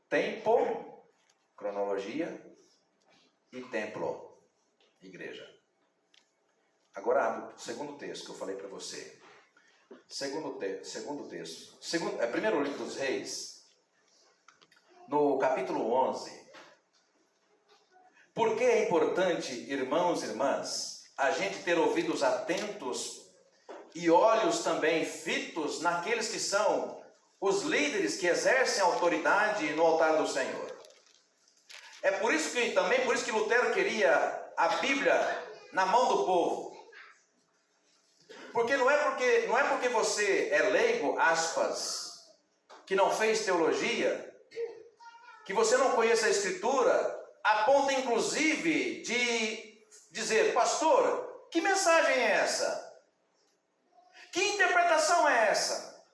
Tempo, cronologia, e templo, igreja. Agora abre o segundo texto que eu falei para você. Segundo texto. Primeiro livro dos Reis, no capítulo 11. Por que é importante, irmãos e irmãs, a gente ter ouvidos atentos e olhos também fitos naqueles que são os líderes que exercem autoridade no altar do Senhor? É por isso que Lutero queria a Bíblia na mão do povo. Porque não é porque você é leigo, aspas, que não fez teologia, que você não conhece a Escritura, a ponto inclusive de dizer, pastor, que mensagem é essa? Que interpretação é essa?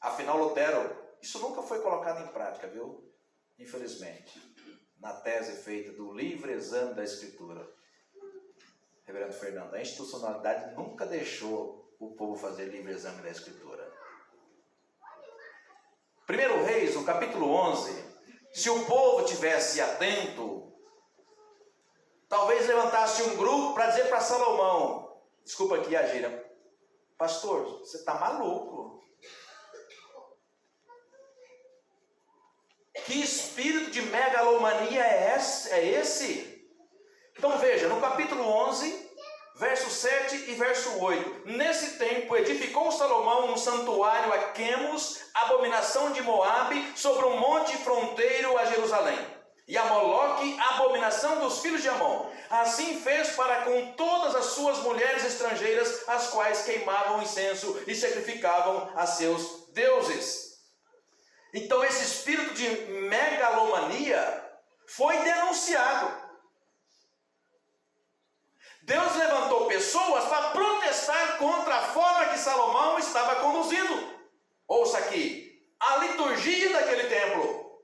Afinal, Lutero, isso nunca foi colocado em prática, viu? Infelizmente, na tese feita do livre exame da Escritura. Reverendo Fernando, a institucionalidade nunca deixou o povo fazer livre exame da Escritura. 1 Reis, no capítulo 11, se o povo tivesse atento, talvez levantasse um grupo para dizer para Salomão, desculpa aqui a gíria, pastor, você está maluco. Que espírito de megalomania é esse? Então veja, no capítulo 11, verso 7 e verso 8. Nesse tempo edificou Salomão um santuário a Quemos, abominação de Moabe, sobre um monte fronteiro a Jerusalém. E a Moloque, abominação dos filhos de Amon. Assim fez para com todas as suas mulheres estrangeiras, as quais queimavam incenso e sacrificavam a seus deuses. Então esse espírito de megalomania foi denunciado. Deus levantou pessoas para protestar contra a forma que Salomão estava conduzindo. Ouça aqui, a liturgia daquele templo.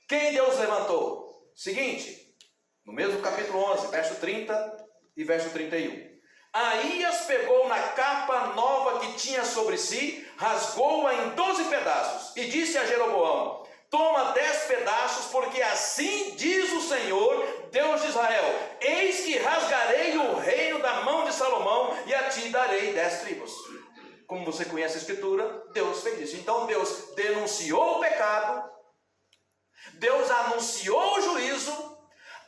Quem Deus levantou? Seguinte, no mesmo capítulo 11, verso 30 e verso 31. Aías pegou na capa nova que tinha sobre si, rasgou-a em 12 pedaços e disse a Jeroboão, toma 10 pedaços, porque assim diz o Senhor, Deus de Israel, eis que rasgarei o reino da mão de Salomão e a ti darei 10 tribos. Como você conhece a Escritura, Deus fez isso. Então Deus denunciou o pecado, Deus anunciou o juízo,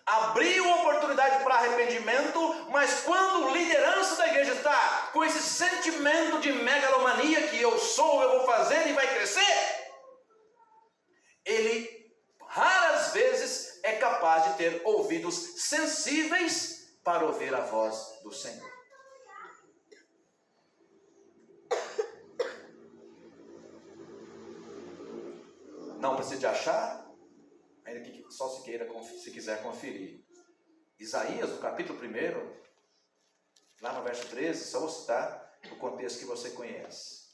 abriu oportunidade para arrependimento, mas quando a liderança da igreja está com esse sentimento de megalomania, que eu vou fazer e vai crescer, ele raras vezes é capaz de ter ouvidos sensíveis para ouvir a voz do Senhor. Não precisa de achar, ainda que só se quiser conferir. Isaías, no capítulo 1, lá no verso 13, só vou citar o contexto que você conhece.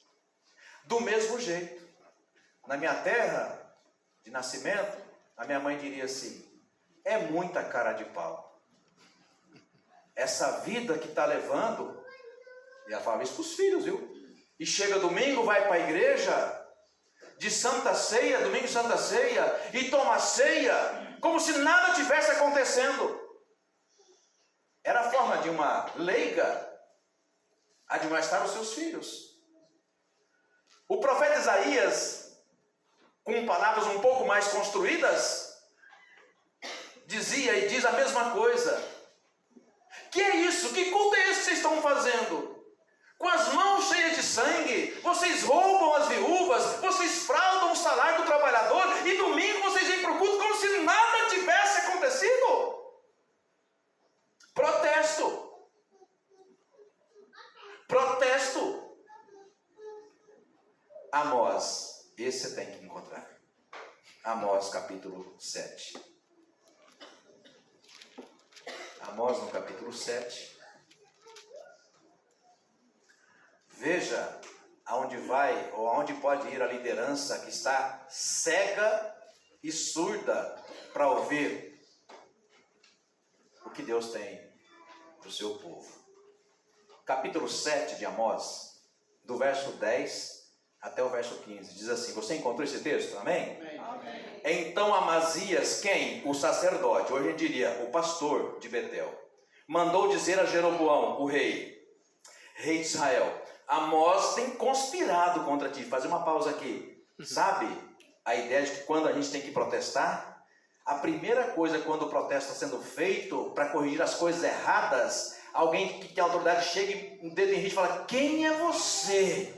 Do mesmo jeito, na minha terra de nascimento, a minha mãe diria assim, é muita cara de pau. Essa vida que está levando, e ela falava isso para os filhos, viu? E chega domingo, vai para a igreja, de Santa Ceia, domingo de Santa Ceia, e toma ceia, como se nada tivesse acontecendo. Era a forma de uma leiga admoestar os seus filhos. O profeta Isaías, com palavras um pouco mais construídas, dizia e diz a mesma coisa. Que é isso? Que culto é esse que vocês estão fazendo? Com as mãos cheias de sangue, vocês roubam as viúvas, vocês fraudam o salário do trabalhador, e domingo vocês vêm para o culto como se nada tivesse acontecido. Protesto. Protesto. Amós, esse você tem que encontrar. Amós capítulo 7. Amós no capítulo 7. Veja aonde vai, ou aonde pode ir a liderança que está cega e surda para ouvir o que Deus tem para o seu povo. Capítulo 7 de Amós, do verso 10 até o verso 15, diz assim, você encontrou esse texto? Amém? Amém. Então Amazias, quem? O sacerdote, hoje eu diria o pastor de Betel, mandou dizer a Jeroboão, o rei de Israel, Amós tem conspirado contra ti. Fazer uma pausa aqui. Sabe a ideia de que quando a gente tem que protestar, a primeira coisa quando o protesto está sendo feito para corrigir as coisas erradas, alguém que tem autoridade chega e um dedo em risco e fala, quem é você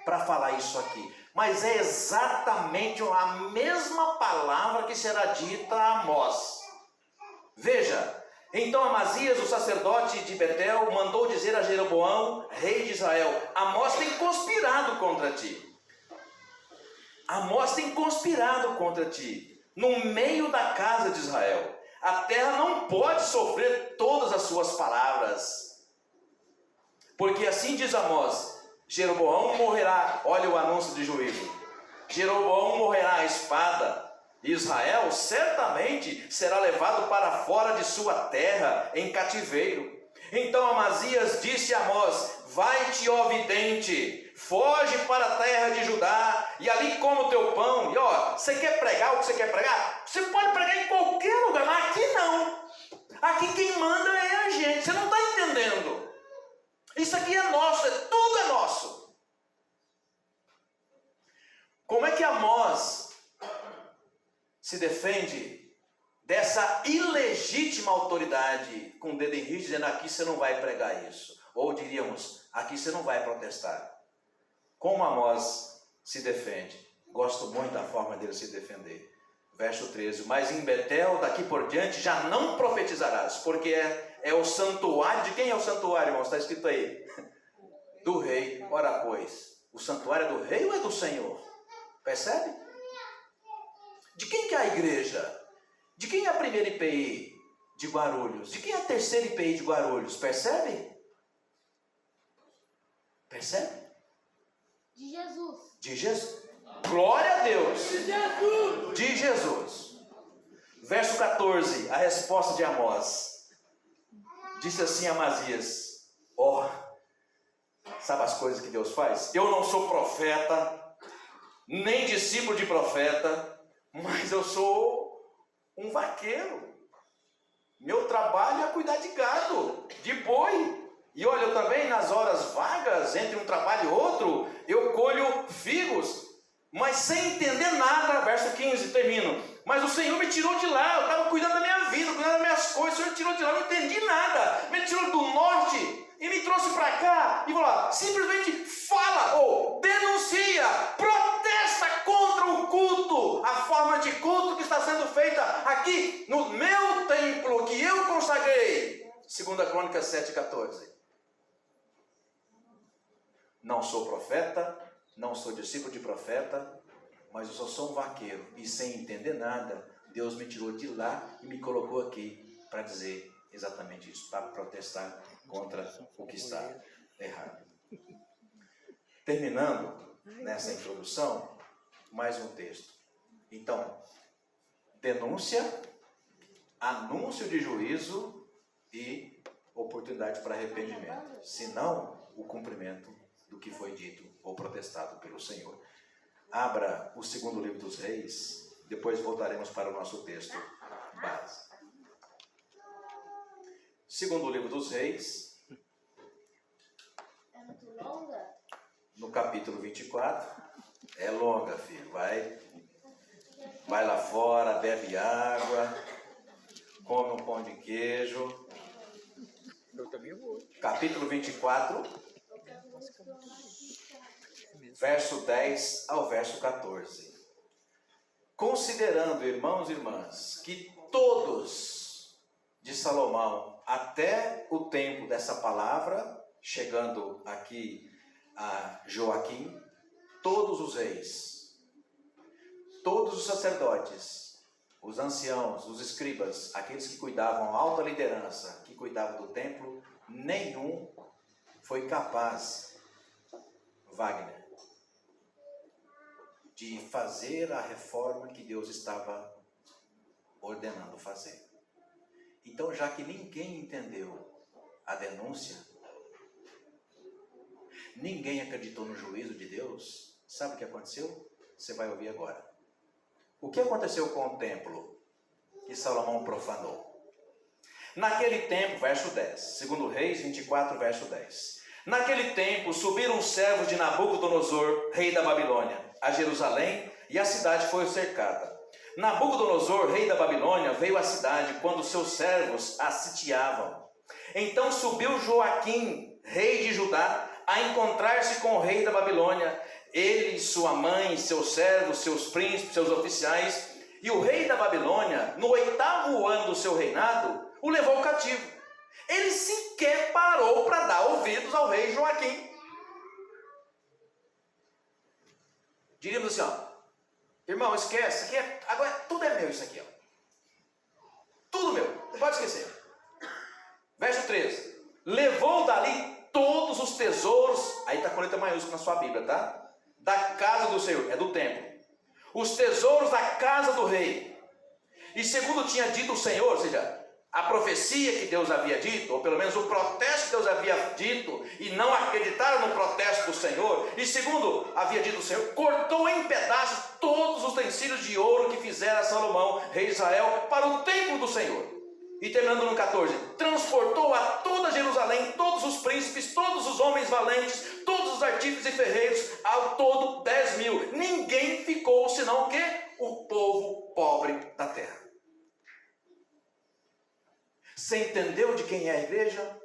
para falar isso aqui? Mas é exatamente a mesma palavra que será dita a Amós. Veja, então Amazias, o sacerdote de Betel, mandou dizer a Jeroboão, rei de Israel, Amós tem conspirado contra ti. Amós tem conspirado contra ti, no meio da casa de Israel. A terra não pode sofrer todas as suas palavras. Porque assim diz Amós, Jeroboão morrerá, olha o anúncio de juízo, Jeroboão morrerá à espada, Israel certamente será levado para fora de sua terra em cativeiro. Então Amazias disse a Amós, vai-te, ó vidente, foge para a terra de Judá, e ali come o teu pão. E ó, você quer pregar o que você quer pregar? Você pode pregar em qualquer lugar, mas aqui não. Aqui quem manda é a gente, você não está entendendo. Isso aqui é nosso, tudo é nosso. Como é que Amós se defende dessa ilegítima autoridade com o dedo em risco, dizendo aqui você não vai pregar isso, ou diríamos, aqui você não vai protestar? Como Amós se defende? Gosto muito da forma dele se defender. Verso 13, mas em Betel daqui por diante já não profetizarás, porque é o santuário. De quem é o santuário, irmãos? Está escrito aí, do rei. Ora pois, o santuário é do rei ou é do Senhor? Percebe? De quem que é a igreja? De quem é a primeira IPI de Guarulhos? De quem é a terceira IPI de Guarulhos? Percebe? Percebe? De Jesus. De Jesus. Glória a Deus. De Jesus. De Jesus. Verso 14, a resposta de Amós. Disse assim a Amazias, ó, sabe as coisas que Deus faz? Eu não sou profeta, nem discípulo de profeta, mas eu sou um vaqueiro. Meu trabalho é cuidar de gado, de boi. E olha, eu também nas horas vagas, entre um trabalho e outro, eu colho figos, mas sem entender nada. Verso 15, termino. Mas o Senhor me tirou de lá, eu estava cuidando da minha vida, cuidando das minhas coisas, o Senhor me tirou de lá, eu não entendi nada. Me tirou do norte e me trouxe para cá. E falou, simplesmente fala, ou denuncia, protesta contra o culto, a forma de culto que está sendo feita aqui no meu templo, que eu consagrei. 2 Crônicas 7,14. Não sou profeta, não sou discípulo de profeta, mas eu só sou um vaqueiro. E sem entender nada, Deus me tirou de lá e me colocou aqui para dizer exatamente isso, para protestar contra o que está errado. Terminando nessa introdução, mais um texto. Então, denúncia, anúncio de juízo e oportunidade para arrependimento, senão o cumprimento do que foi dito ou protestado pelo Senhor. Abra o segundo livro dos Reis, depois voltaremos para o nosso texto base. Segundo livro dos Reis, É muito longa? no capítulo 24, é longa, filho, vai lá fora, bebe água, come um pão de queijo. Capítulo 24, verso 10 ao verso 14. Considerando, irmãos e irmãs, que todos de Salomão, até o tempo dessa palavra, chegando aqui a Joaquim, todos os reis, todos os sacerdotes, os anciãos, os escribas, aqueles que cuidavam, a alta liderança, que cuidavam do templo, nenhum foi capaz, Wagner, de fazer a reforma que Deus estava ordenando fazer. Então, já que ninguém entendeu a denúncia, ninguém acreditou no juízo de Deus, sabe o que aconteceu? Você vai ouvir agora. O que aconteceu com o templo que Salomão profanou? Naquele tempo, verso 10, segundo Reis 24, verso 10. Naquele tempo subiram os servos de Nabucodonosor, rei da Babilônia, a Jerusalém, e a cidade foi cercada. Nabucodonosor, rei da Babilônia, veio à cidade quando seus servos a sitiavam. Então subiu Joaquim, rei de Judá, a encontrar-se com o rei da Babilônia, ele, sua mãe, seus servos, seus príncipes, seus oficiais, e o rei da Babilônia, no 8º ano do seu reinado, o levou cativo. Ele sequer parou para dar ouvidos ao rei Joaquim. Diríamos assim, ó, irmão, esquece, aqui agora tudo é meu isso aqui, ó. Tudo meu, pode esquecer. Verso 13. Levou dali todos os tesouros, aí está com letra maiúscula na sua Bíblia, tá? Da casa do Senhor, é do templo. Os tesouros da casa do rei. E segundo tinha dito o Senhor, ou seja, a profecia que Deus havia dito, ou pelo menos o protesto que Deus havia dito, e não acreditaram no protesto do Senhor, e segundo havia dito o Senhor, cortou em pedaços todos os utensílios de ouro que fizera Salomão, rei de Israel, para o templo do Senhor. E terminando no 14, transportou a toda Jerusalém, todos os príncipes, todos os homens valentes, todos os artífices e ferreiros, ao todo 10.000. Ninguém ficou senão o quê? O povo pobre da terra. Você entendeu de quem é a igreja?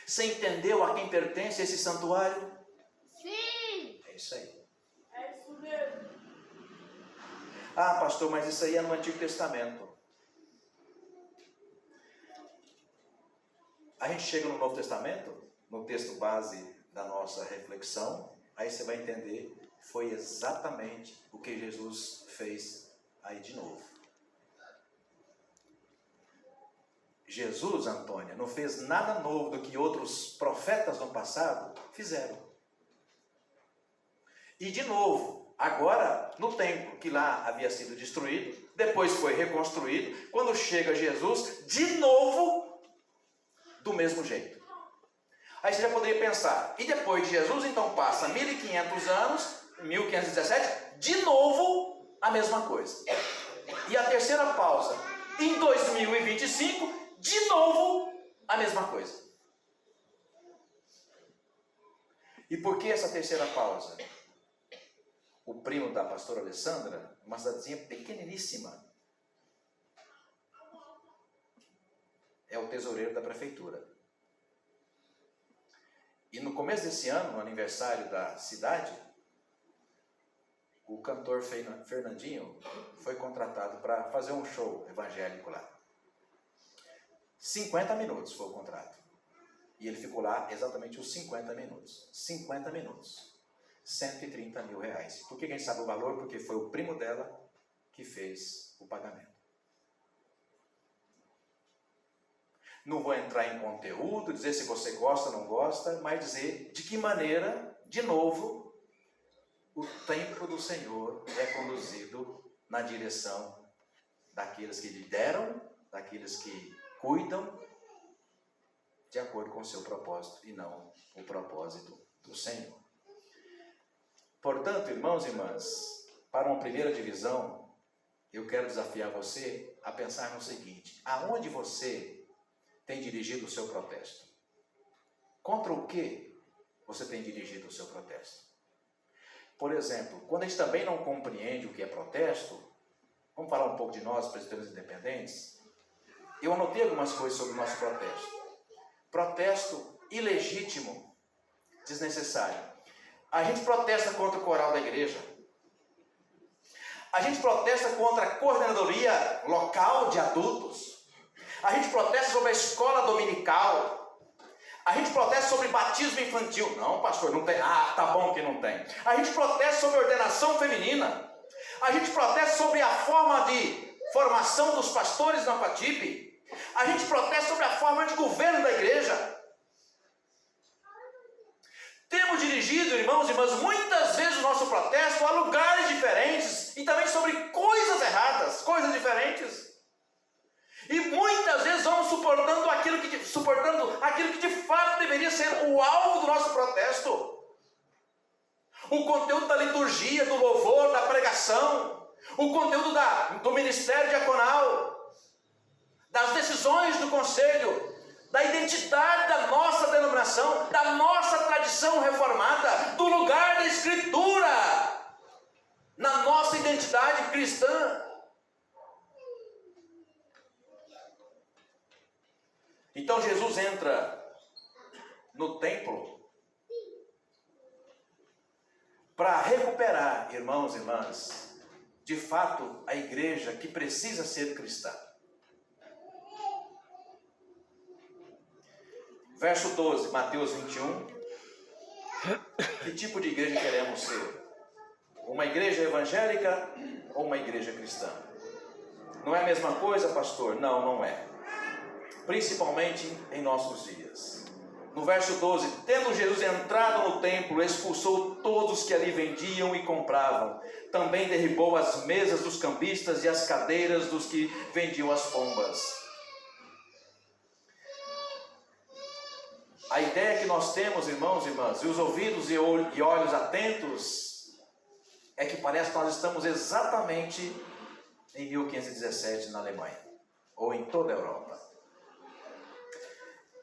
Você entendeu a quem pertence esse santuário? Sim! É isso aí. É isso mesmo. Ah, pastor, mas isso aí é no Antigo Testamento. A gente chega no Novo Testamento, no texto base da nossa reflexão, aí você vai entender, foi exatamente o que Jesus fez aí de novo. Jesus, Antônia, não fez nada novo do que outros profetas no passado fizeram. E de novo, agora no templo que lá havia sido destruído, depois foi reconstruído, quando chega Jesus, de novo, do mesmo jeito. Aí você já poderia pensar, e depois de Jesus, então passa 1500 anos, 1517, de novo a mesma coisa. E a terceira pausa, em 2025, de novo a mesma coisa. E por que essa terceira pausa? O primo da pastora Alessandra, uma cidadezinha pequeniníssima, é o tesoureiro da prefeitura. E no começo desse ano, no aniversário da cidade, o cantor Fernandinho foi contratado para fazer um show evangélico lá. 50 minutos foi o contrato. E ele ficou lá exatamente os 50 minutos. 50 minutos. 130 mil reais. Por que a gente sabe o valor? Porque foi o primo dela que fez o pagamento. Não vou entrar em conteúdo, dizer se você gosta ou não gosta, mas dizer de que maneira, de novo, o templo do Senhor é conduzido na direção daqueles que lideram, daqueles que cuidam, de acordo com o seu propósito e não o propósito do Senhor. Portanto, irmãos e irmãs, para uma primeira divisão, eu quero desafiar você a pensar no seguinte: aonde você tem dirigido o seu protesto? Contra o que você tem dirigido o seu protesto? Por exemplo, quando a gente também não compreende o que é protesto, vamos falar um pouco de nós, presbíteros independentes. Eu anotei algumas coisas sobre o nosso protesto. Protesto ilegítimo, desnecessário. A gente protesta contra o coral da igreja. A gente protesta contra a coordenadoria local de adultos. A gente protesta sobre a escola dominical. A gente protesta sobre batismo infantil. Não, pastor, não tem. Ah, tá bom que não tem. A gente protesta sobre ordenação feminina. A gente protesta sobre a forma de formação dos pastores na FATIP. A gente protesta sobre a forma de governo da igreja. Temos dirigido, irmãos e irmãs, muitas vezes o nosso protesto a lugares diferentes e também sobre coisas erradas, coisas diferentes. E muitas vezes vamos suportando aquilo que de fato deveria ser o alvo do nosso protesto. O conteúdo da liturgia, do louvor, da pregação, o conteúdo do ministério diaconal, das decisões do conselho, da identidade da nossa denominação, da nossa tradição reformada, do lugar da Escritura, na nossa identidade cristã. Então Jesus entra no templo para recuperar, irmãos e irmãs, de fato, a igreja que precisa ser cristã. Verso 12, Mateus 21. Que tipo de igreja queremos ser? Uma igreja evangélica ou uma igreja cristã? Não é a mesma coisa, pastor? Não, não é. Principalmente em nossos dias. No verso 12, tendo Jesus entrado no templo, expulsou todos que ali vendiam e compravam. Também derribou as mesas dos cambistas e as cadeiras dos que vendiam as pombas. A ideia que nós temos, irmãos e irmãs, e os ouvidos e olhos atentos, é que parece que nós estamos exatamente em 1517 na Alemanha, ou em toda a Europa.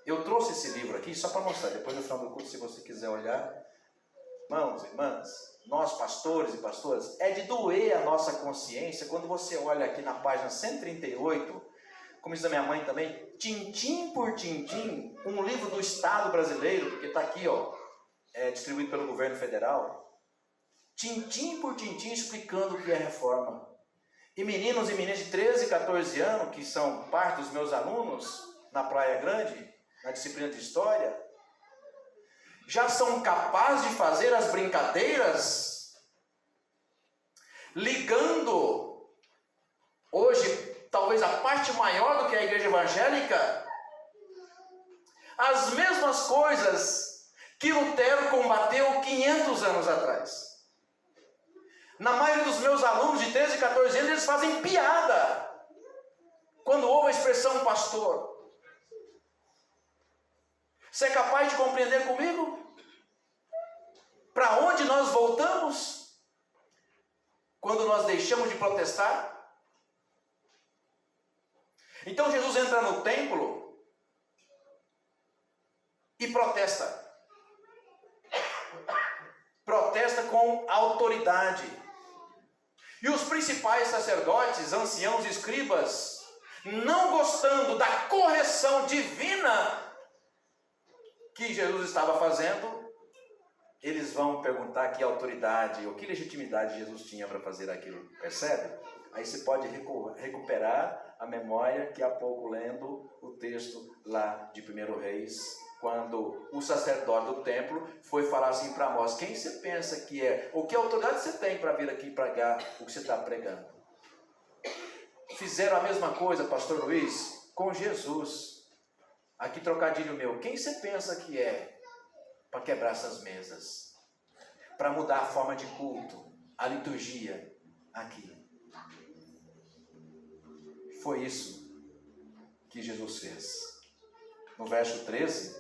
Eu trouxe esse livro aqui só para mostrar, depois no final do culto, se você quiser olhar. Irmãos e irmãs, nós pastores e pastoras, é de doer a nossa consciência quando você olha aqui na página 138, como diz a minha mãe também, tintim por tintim, um livro do Estado brasileiro, porque está aqui, ó, distribuído pelo governo federal, tintim por tintim explicando o que é reforma. E meninos e meninas de 13 e 14 anos, que são parte dos meus alunos na Praia Grande, na disciplina de História, já são capazes de fazer as brincadeiras, ligando, hoje, talvez a parte maior do que a igreja evangélica, as mesmas coisas que Lutero combateu 500 anos atrás. Na maioria dos meus alunos de 13 e 14 anos, eles fazem piada quando ouvem a expressão pastor. Você é capaz de compreender comigo? Para onde nós voltamos quando nós deixamos de protestar? Então Jesus entra no templo e protesta. Protesta com autoridade. E os principais sacerdotes, anciãos e escribas, não gostando da correção divina que Jesus estava fazendo, eles vão perguntar que autoridade ou que legitimidade Jesus tinha para fazer aquilo. Percebe? Aí você pode recuperar a memória que há pouco lendo o texto lá de 1 Reis, quando o sacerdote do templo foi falar assim para Amós: quem você pensa que é? Ou que autoridade você tem para vir aqui pregar o que você está pregando? Fizeram a mesma coisa, pastor Luiz, com Jesus. Aqui trocadilho meu, quem você pensa que é para quebrar essas mesas? Para mudar a forma de culto, a liturgia aqui. foi isso que Jesus fez. No verso 13,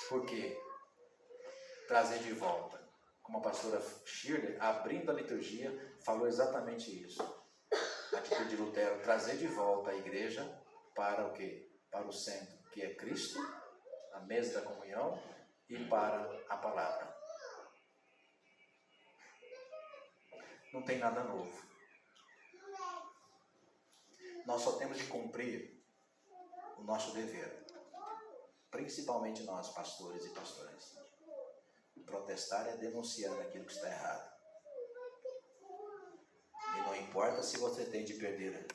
porque trazer de volta, como a pastora Shirley, abrindo a liturgia, falou exatamente isso. A atitude de Lutero, trazer de volta a igreja para o quê? Para o centro, que é Cristo, a mesa da comunhão, e para a palavra. Não tem nada novo. Nós só temos de cumprir o nosso dever, principalmente nós, pastores e pastoras. Protestar é denunciar aquilo que está errado. E não importa se você tem de perder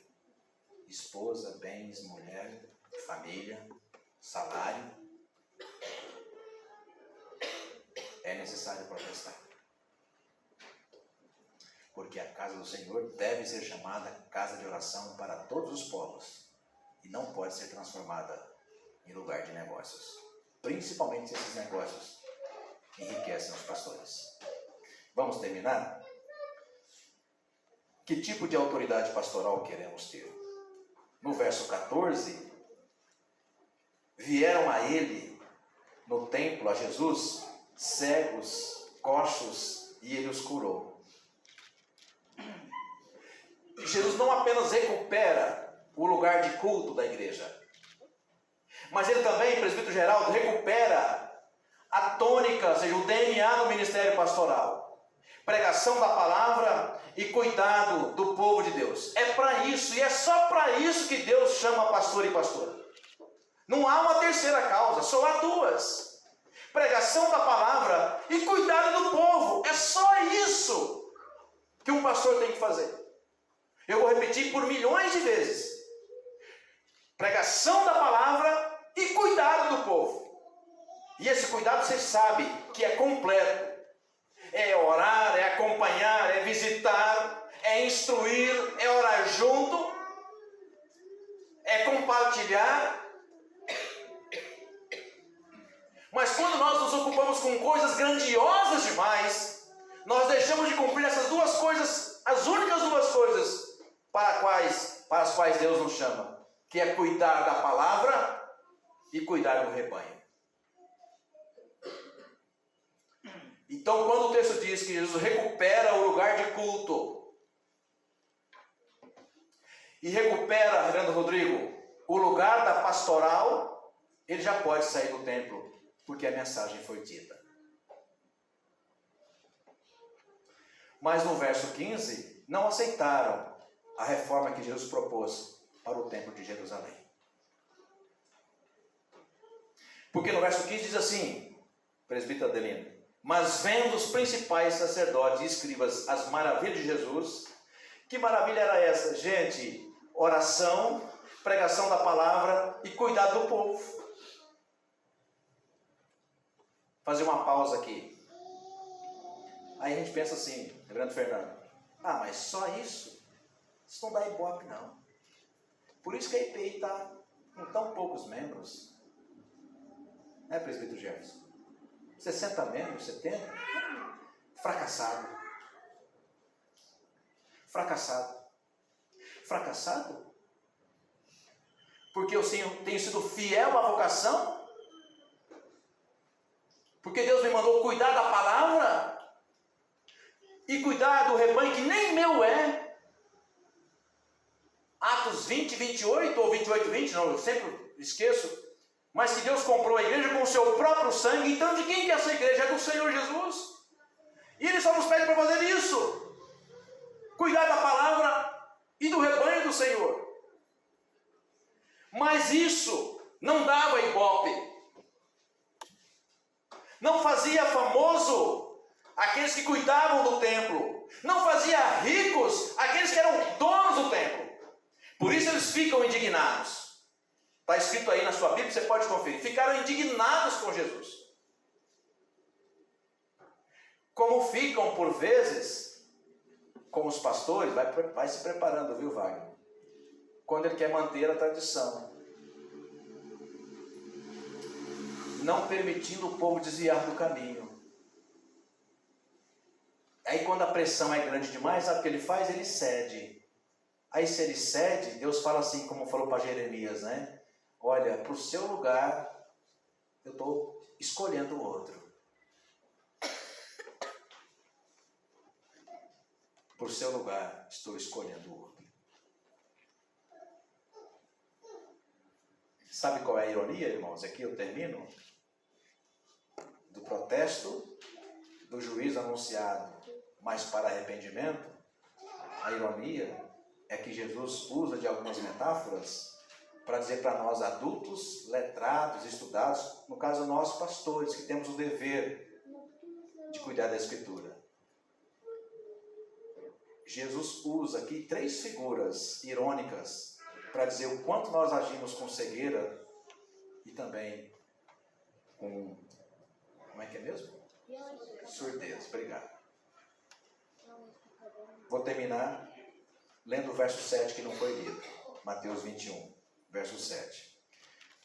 esposa, bens, mulher, família, salário, é necessário protestar. Porque a casa do Senhor deve ser chamada casa de oração para todos os povos e não pode ser transformada em lugar de negócios, principalmente se esses negócios enriquecem os pastores. Vamos terminar? Que tipo de autoridade pastoral queremos ter? No verso 14, vieram a ele no templo, a Jesus, cegos, coxos, e ele os curou. Jesus não apenas recupera o lugar de culto da igreja, mas ele também, presbítero Geraldo, recupera a tônica, ou seja, o DNA do ministério pastoral. Pregação da palavra e cuidado do povo de Deus. É para isso, e é só para isso que Deus chama pastor e pastora. Não há uma terceira causa, só há duas. Pregação da palavra e cuidado do povo. É só isso que um pastor tem que fazer. Eu vou repetir por milhões de vezes. Pregação da palavra e cuidado do povo. E esse cuidado vocês sabem que é completo. É orar, é acompanhar, é visitar, é instruir, é orar junto, é compartilhar. Mas quando nós nos ocupamos com coisas grandiosas demais, nós deixamos de cumprir essas duas coisas, as únicas duas coisas para as quais Deus nos chama, que é cuidar da palavra e cuidar do rebanho. Então, quando o texto diz que Jesus recupera o lugar de culto e recupera, reverendo Rodrigo, o lugar da pastoral, ele já pode sair do templo, porque a mensagem foi dita. Mas no verso 15, não aceitaram a reforma que Jesus propôs para o templo de Jerusalém. Porque no verso 15 diz assim, presbítero Adelino: mas vendo os principais sacerdotes e escribas as maravilhas de Jesus. Que maravilha era essa? Gente, oração, pregação da palavra e cuidado do povo. Fazer uma pausa aqui. Aí a gente pensa assim, reverendo Fernando: ah, mas só isso? Isso não dá ibope, não. Por isso que a IPI está com tão poucos membros. Né, presbítero Jefferson? 60 membros, 70? Fracassado. Fracassado. Fracassado? Porque eu tenho sido fiel à vocação? Porque Deus me mandou cuidar da palavra? E cuidar do rebanho que nem meu é? Atos 20, 28 ou 28, 20, não, eu sempre esqueço. Mas que Deus comprou a igreja com o seu próprio sangue. Então de quem que é essa igreja? É do Senhor Jesus. E Ele só nos pede para fazer isso. Cuidar da palavra e do rebanho do Senhor. Mas isso não dava ibope. Não fazia famoso aqueles que cuidavam do templo. Não fazia ricos aqueles que eram donos do templo. Por isso eles ficam indignados. Está escrito aí na sua Bíblia, você pode conferir. Ficaram indignados com Jesus. Como ficam por vezes com os pastores, vai se preparando, viu, Wagner? Quando ele quer manter a tradição. Não permitindo o povo desviar do caminho. Aí quando a pressão é grande demais, sabe o que ele faz? Ele cede. Aí se ele cede, Deus fala assim, como falou para Jeremias, né? Olha, para o seu lugar, eu estou escolhendo o outro. Por seu lugar, estou escolhendo o outro. Sabe qual é a ironia, irmãos? Aqui eu termino. Do protesto, do juízo anunciado, mas para arrependimento, a ironia é que Jesus usa de algumas metáforas para dizer para nós adultos, letrados, estudados, no caso nós pastores, que temos o dever de cuidar da Escritura. Jesus usa aqui 3 figuras irônicas para dizer o quanto nós agimos com cegueira e também com, como é que é mesmo? Surdez. Obrigado. Vou terminar lendo o verso 7 que não foi lido. Mateus 21, verso 7.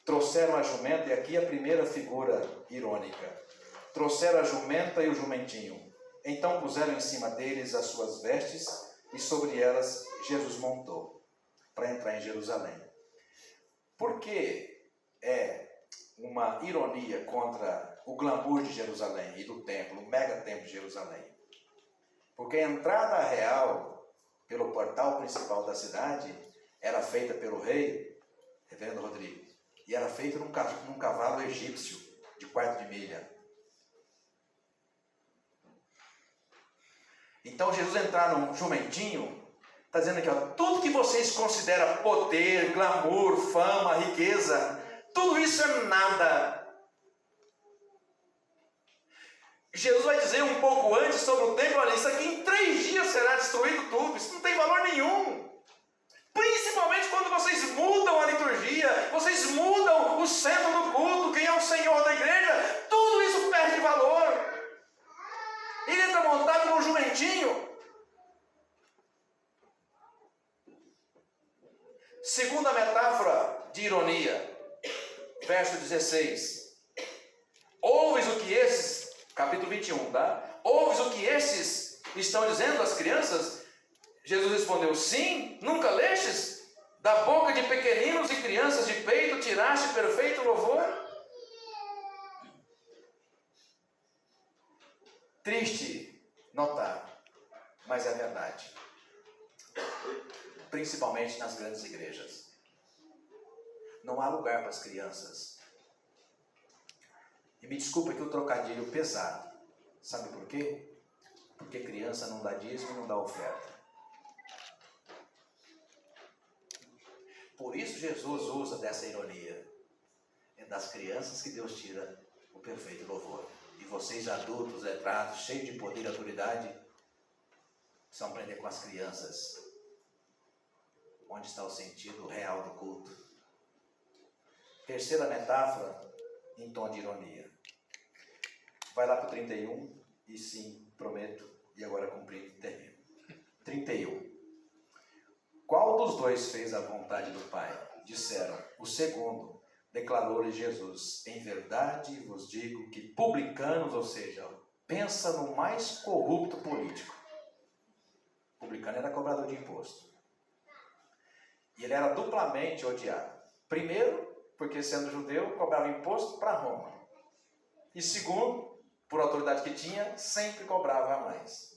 Trouxeram a jumenta, e aqui a primeira figura irônica. Trouxeram a jumenta e o jumentinho. Então puseram em cima deles as suas vestes e sobre elas Jesus montou para entrar em Jerusalém. Por que é uma ironia contra o glamour de Jerusalém e do templo, o mega templo de Jerusalém? Porque a entrada real pelo portal principal da cidade era feita pelo rei, reverendo Rodrigo, e era feita num cavalo egípcio de 1/4 de milha. Então Jesus entrar num jumentinho, está dizendo aqui, ó, tudo que vocês consideram poder, glamour, fama, riqueza, tudo isso é nada. Jesus vai dizer um pouco antes sobre o templo, olha, isso aqui em 3 dias será destruído tudo, isso não tem valor nenhum. Principalmente quando vocês mudam a liturgia, vocês mudam o centro do culto, quem é o Senhor da igreja, tudo isso perde valor. Ele entra montado num jumentinho. Segunda metáfora de ironia, verso 16. Ouves o que esses, capítulo 21, tá? Ouves o que esses estão dizendo, as crianças? Jesus respondeu, sim, nunca lestes? Da boca de pequeninos e crianças de peito tiraste perfeito louvor? Triste notar, mas é verdade. Principalmente nas grandes igrejas. Não há lugar para as crianças. E me desculpa aqui o trocadilho pesado. Sabe por quê? Porque criança não dá dízimo e não dá oferta. Por isso Jesus usa dessa ironia. É das crianças que Deus tira o perfeito louvor. E vocês adultos, letrados, cheios de poder e autoridade, precisam aprender com as crianças. Onde está o sentido real do culto? Terceira metáfora, em tom de ironia. Vai lá para o 31, e sim, prometo, e agora cumpri, termino. 31. Qual dos dois fez a vontade do Pai? Disseram, o segundo. Declarou-lhe Jesus, em verdade vos digo que publicanos, ou seja, pensa no mais corrupto político. Publicano era cobrador de imposto. E ele era duplamente odiado. Primeiro, porque sendo judeu, cobrava imposto para Roma. E segundo, por autoridade que tinha, sempre cobrava a mais.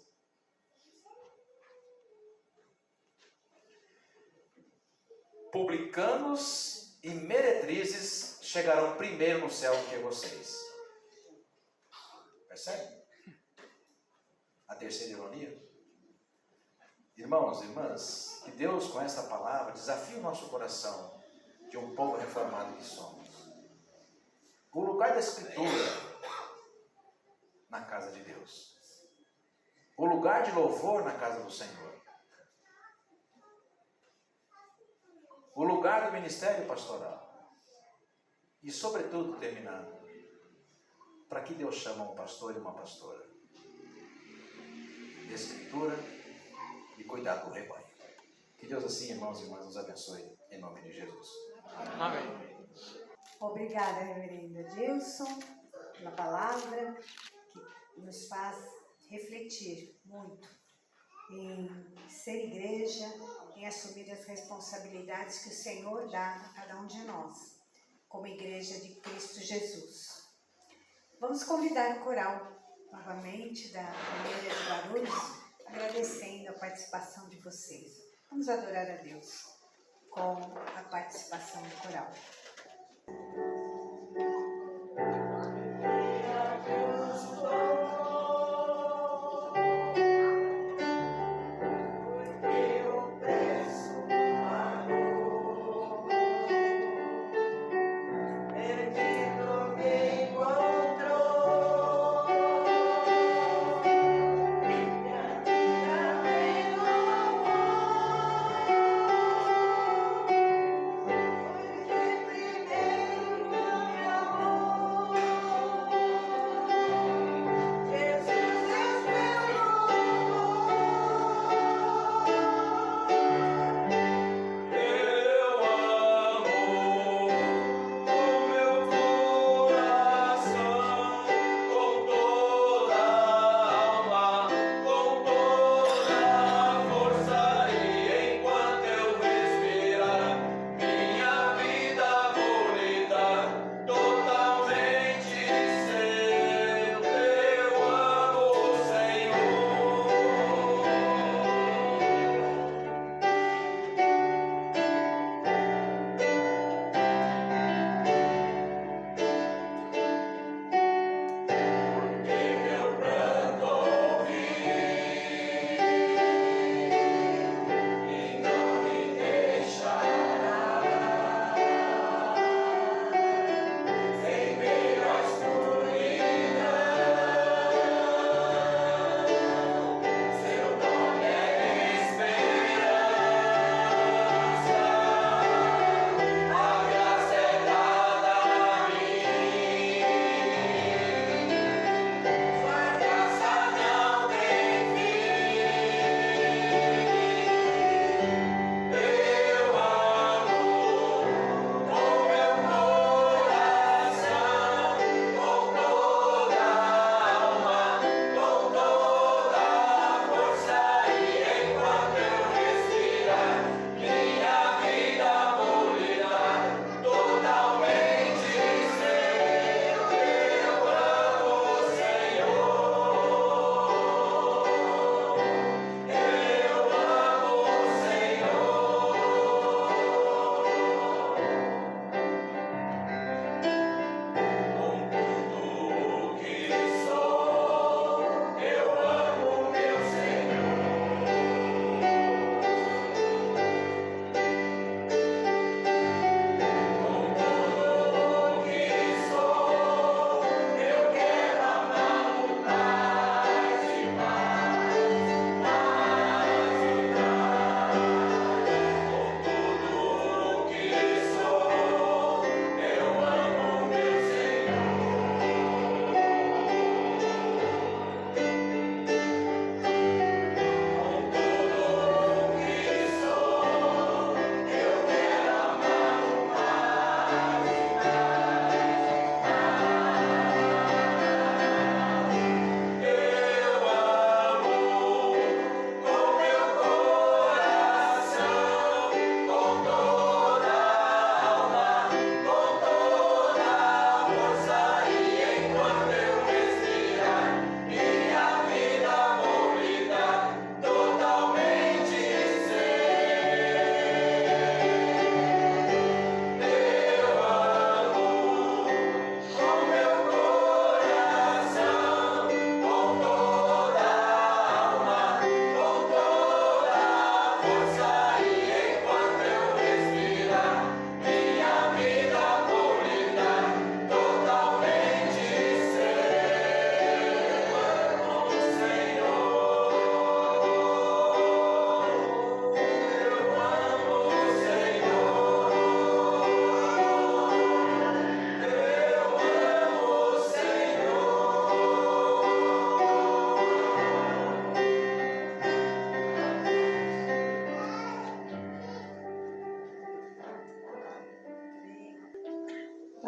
Publicanos e meretrizes chegarão primeiro no céu do que vocês. Percebe? A terceira ironia. Irmãos e irmãs, que Deus com esta palavra desafie o nosso coração de um povo reformado que somos. O lugar da Escritura na casa de Deus. O lugar de louvor na casa do Senhor. O lugar do ministério pastoral. E sobretudo, terminando, para que Deus chama um pastor e uma pastora? De Escritura e cuidar do rebanho. Que Deus assim, irmãos e irmãs, nos abençoe, em nome de Jesus. Amém. Obrigada, reverenda Dilson, pela palavra que nos faz refletir muito em ser igreja, em assumir as responsabilidades que o Senhor dá a cada um de nós, como igreja de Cristo Jesus. Vamos convidar o coral novamente da família de Guarulhos, agradecendo a participação de vocês. Vamos adorar a Deus com a participação do coral.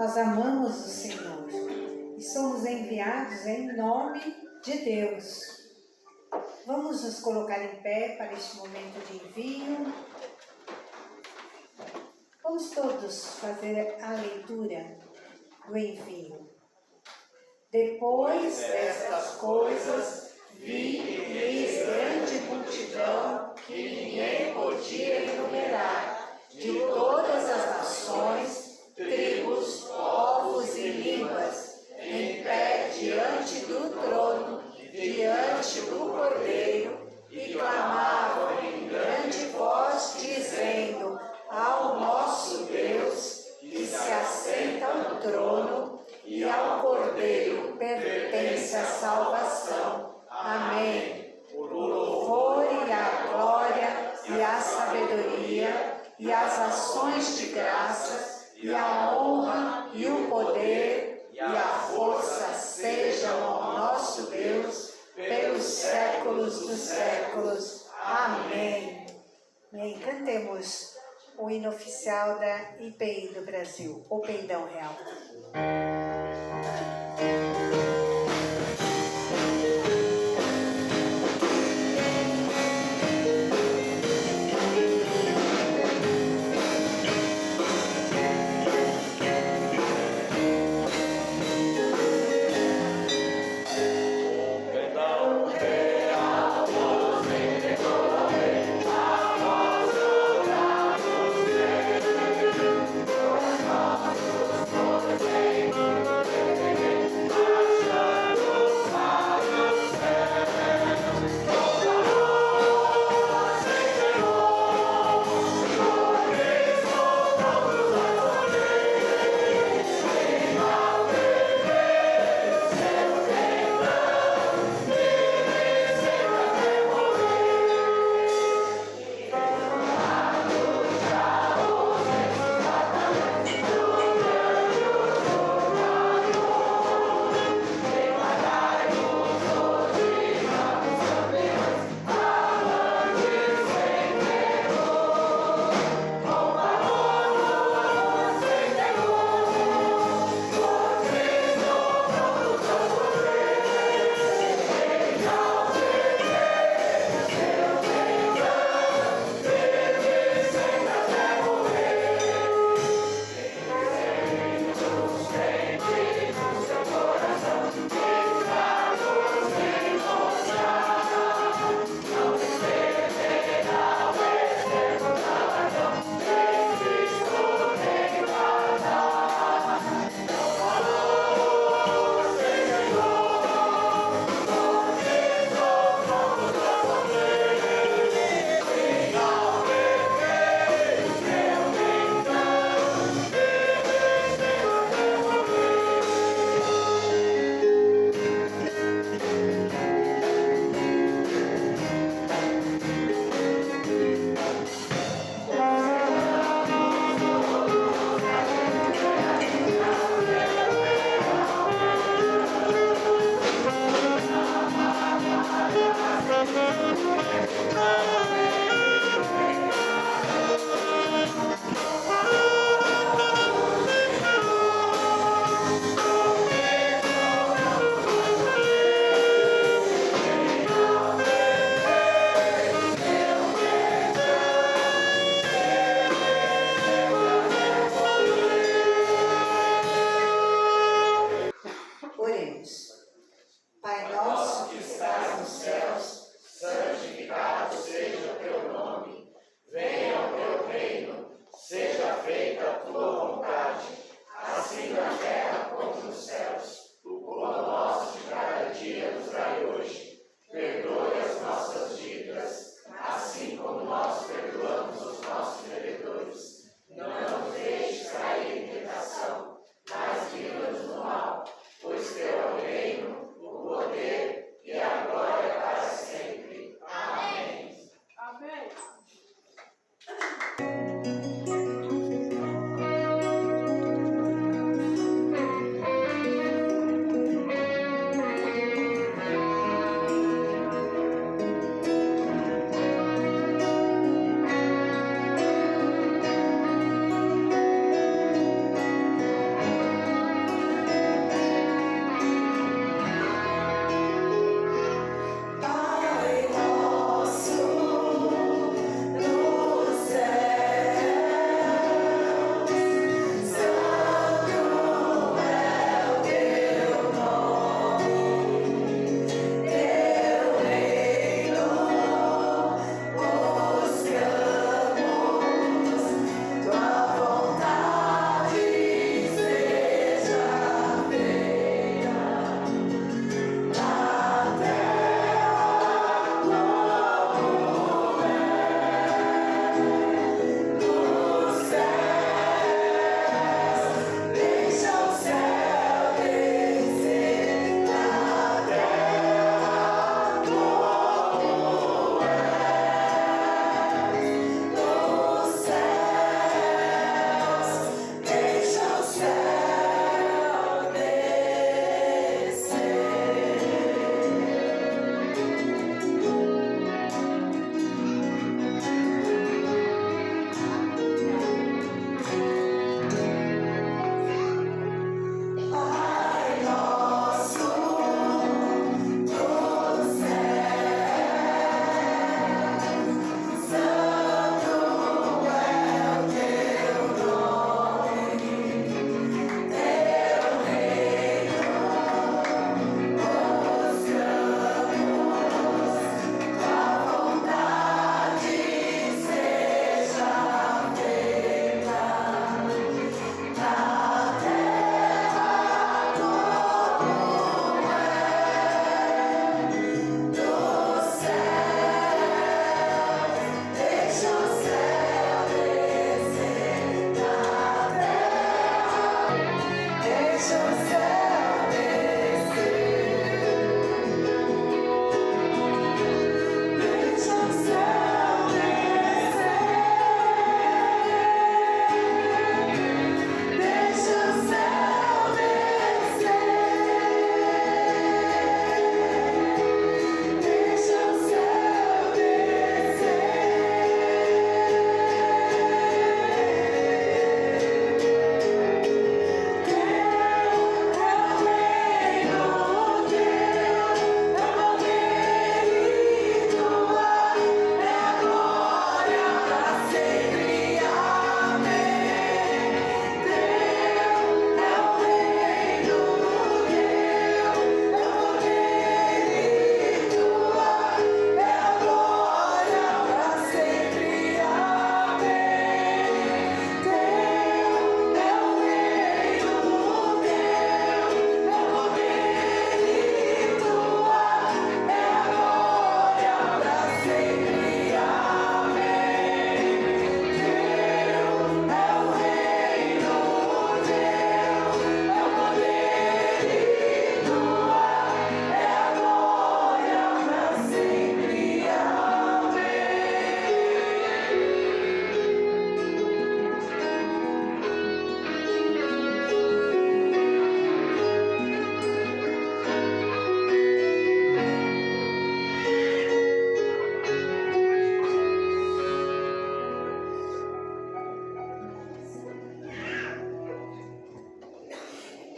Nós amamos o Senhor e somos enviados em nome de Deus. Vamos nos colocar em pé para este momento de envio. Vamos todos fazer a leitura do envio. Depois destas coisas, vi e eis grande multidão que ninguém podia enumerar, de todas as nações, tribos, povos e línguas, em pé diante do trono, diante do Cordeiro, e clamavam em grande voz, dizendo: ao nosso Deus, que se assenta no trono, e ao Cordeiro pertence a salvação. Amém. O louvor e a glória e a sabedoria e as ações de graças e a honra e o poder e a força sejam ao nosso Deus pelos séculos dos séculos. Amém. Bem, cantemos o hino oficial da IPI do Brasil, o Peidão Real. Amém.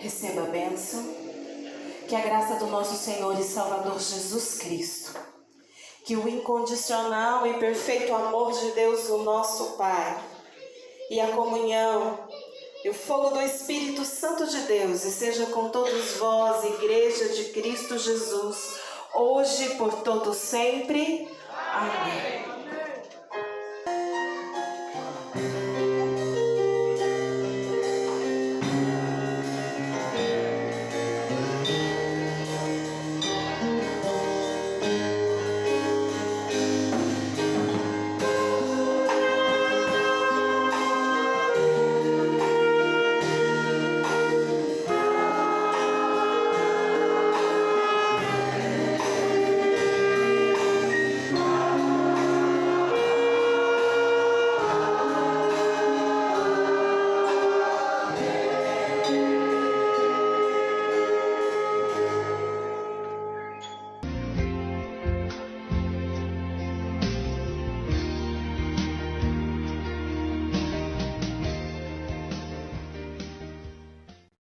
Receba a bênção. Que a graça do nosso Senhor e Salvador Jesus Cristo, que o incondicional e perfeito amor de Deus, o nosso Pai, e a comunhão e o fogo do Espírito Santo de Deus esteja com todos vós, Igreja de Cristo Jesus, hoje e por todo sempre. Amém.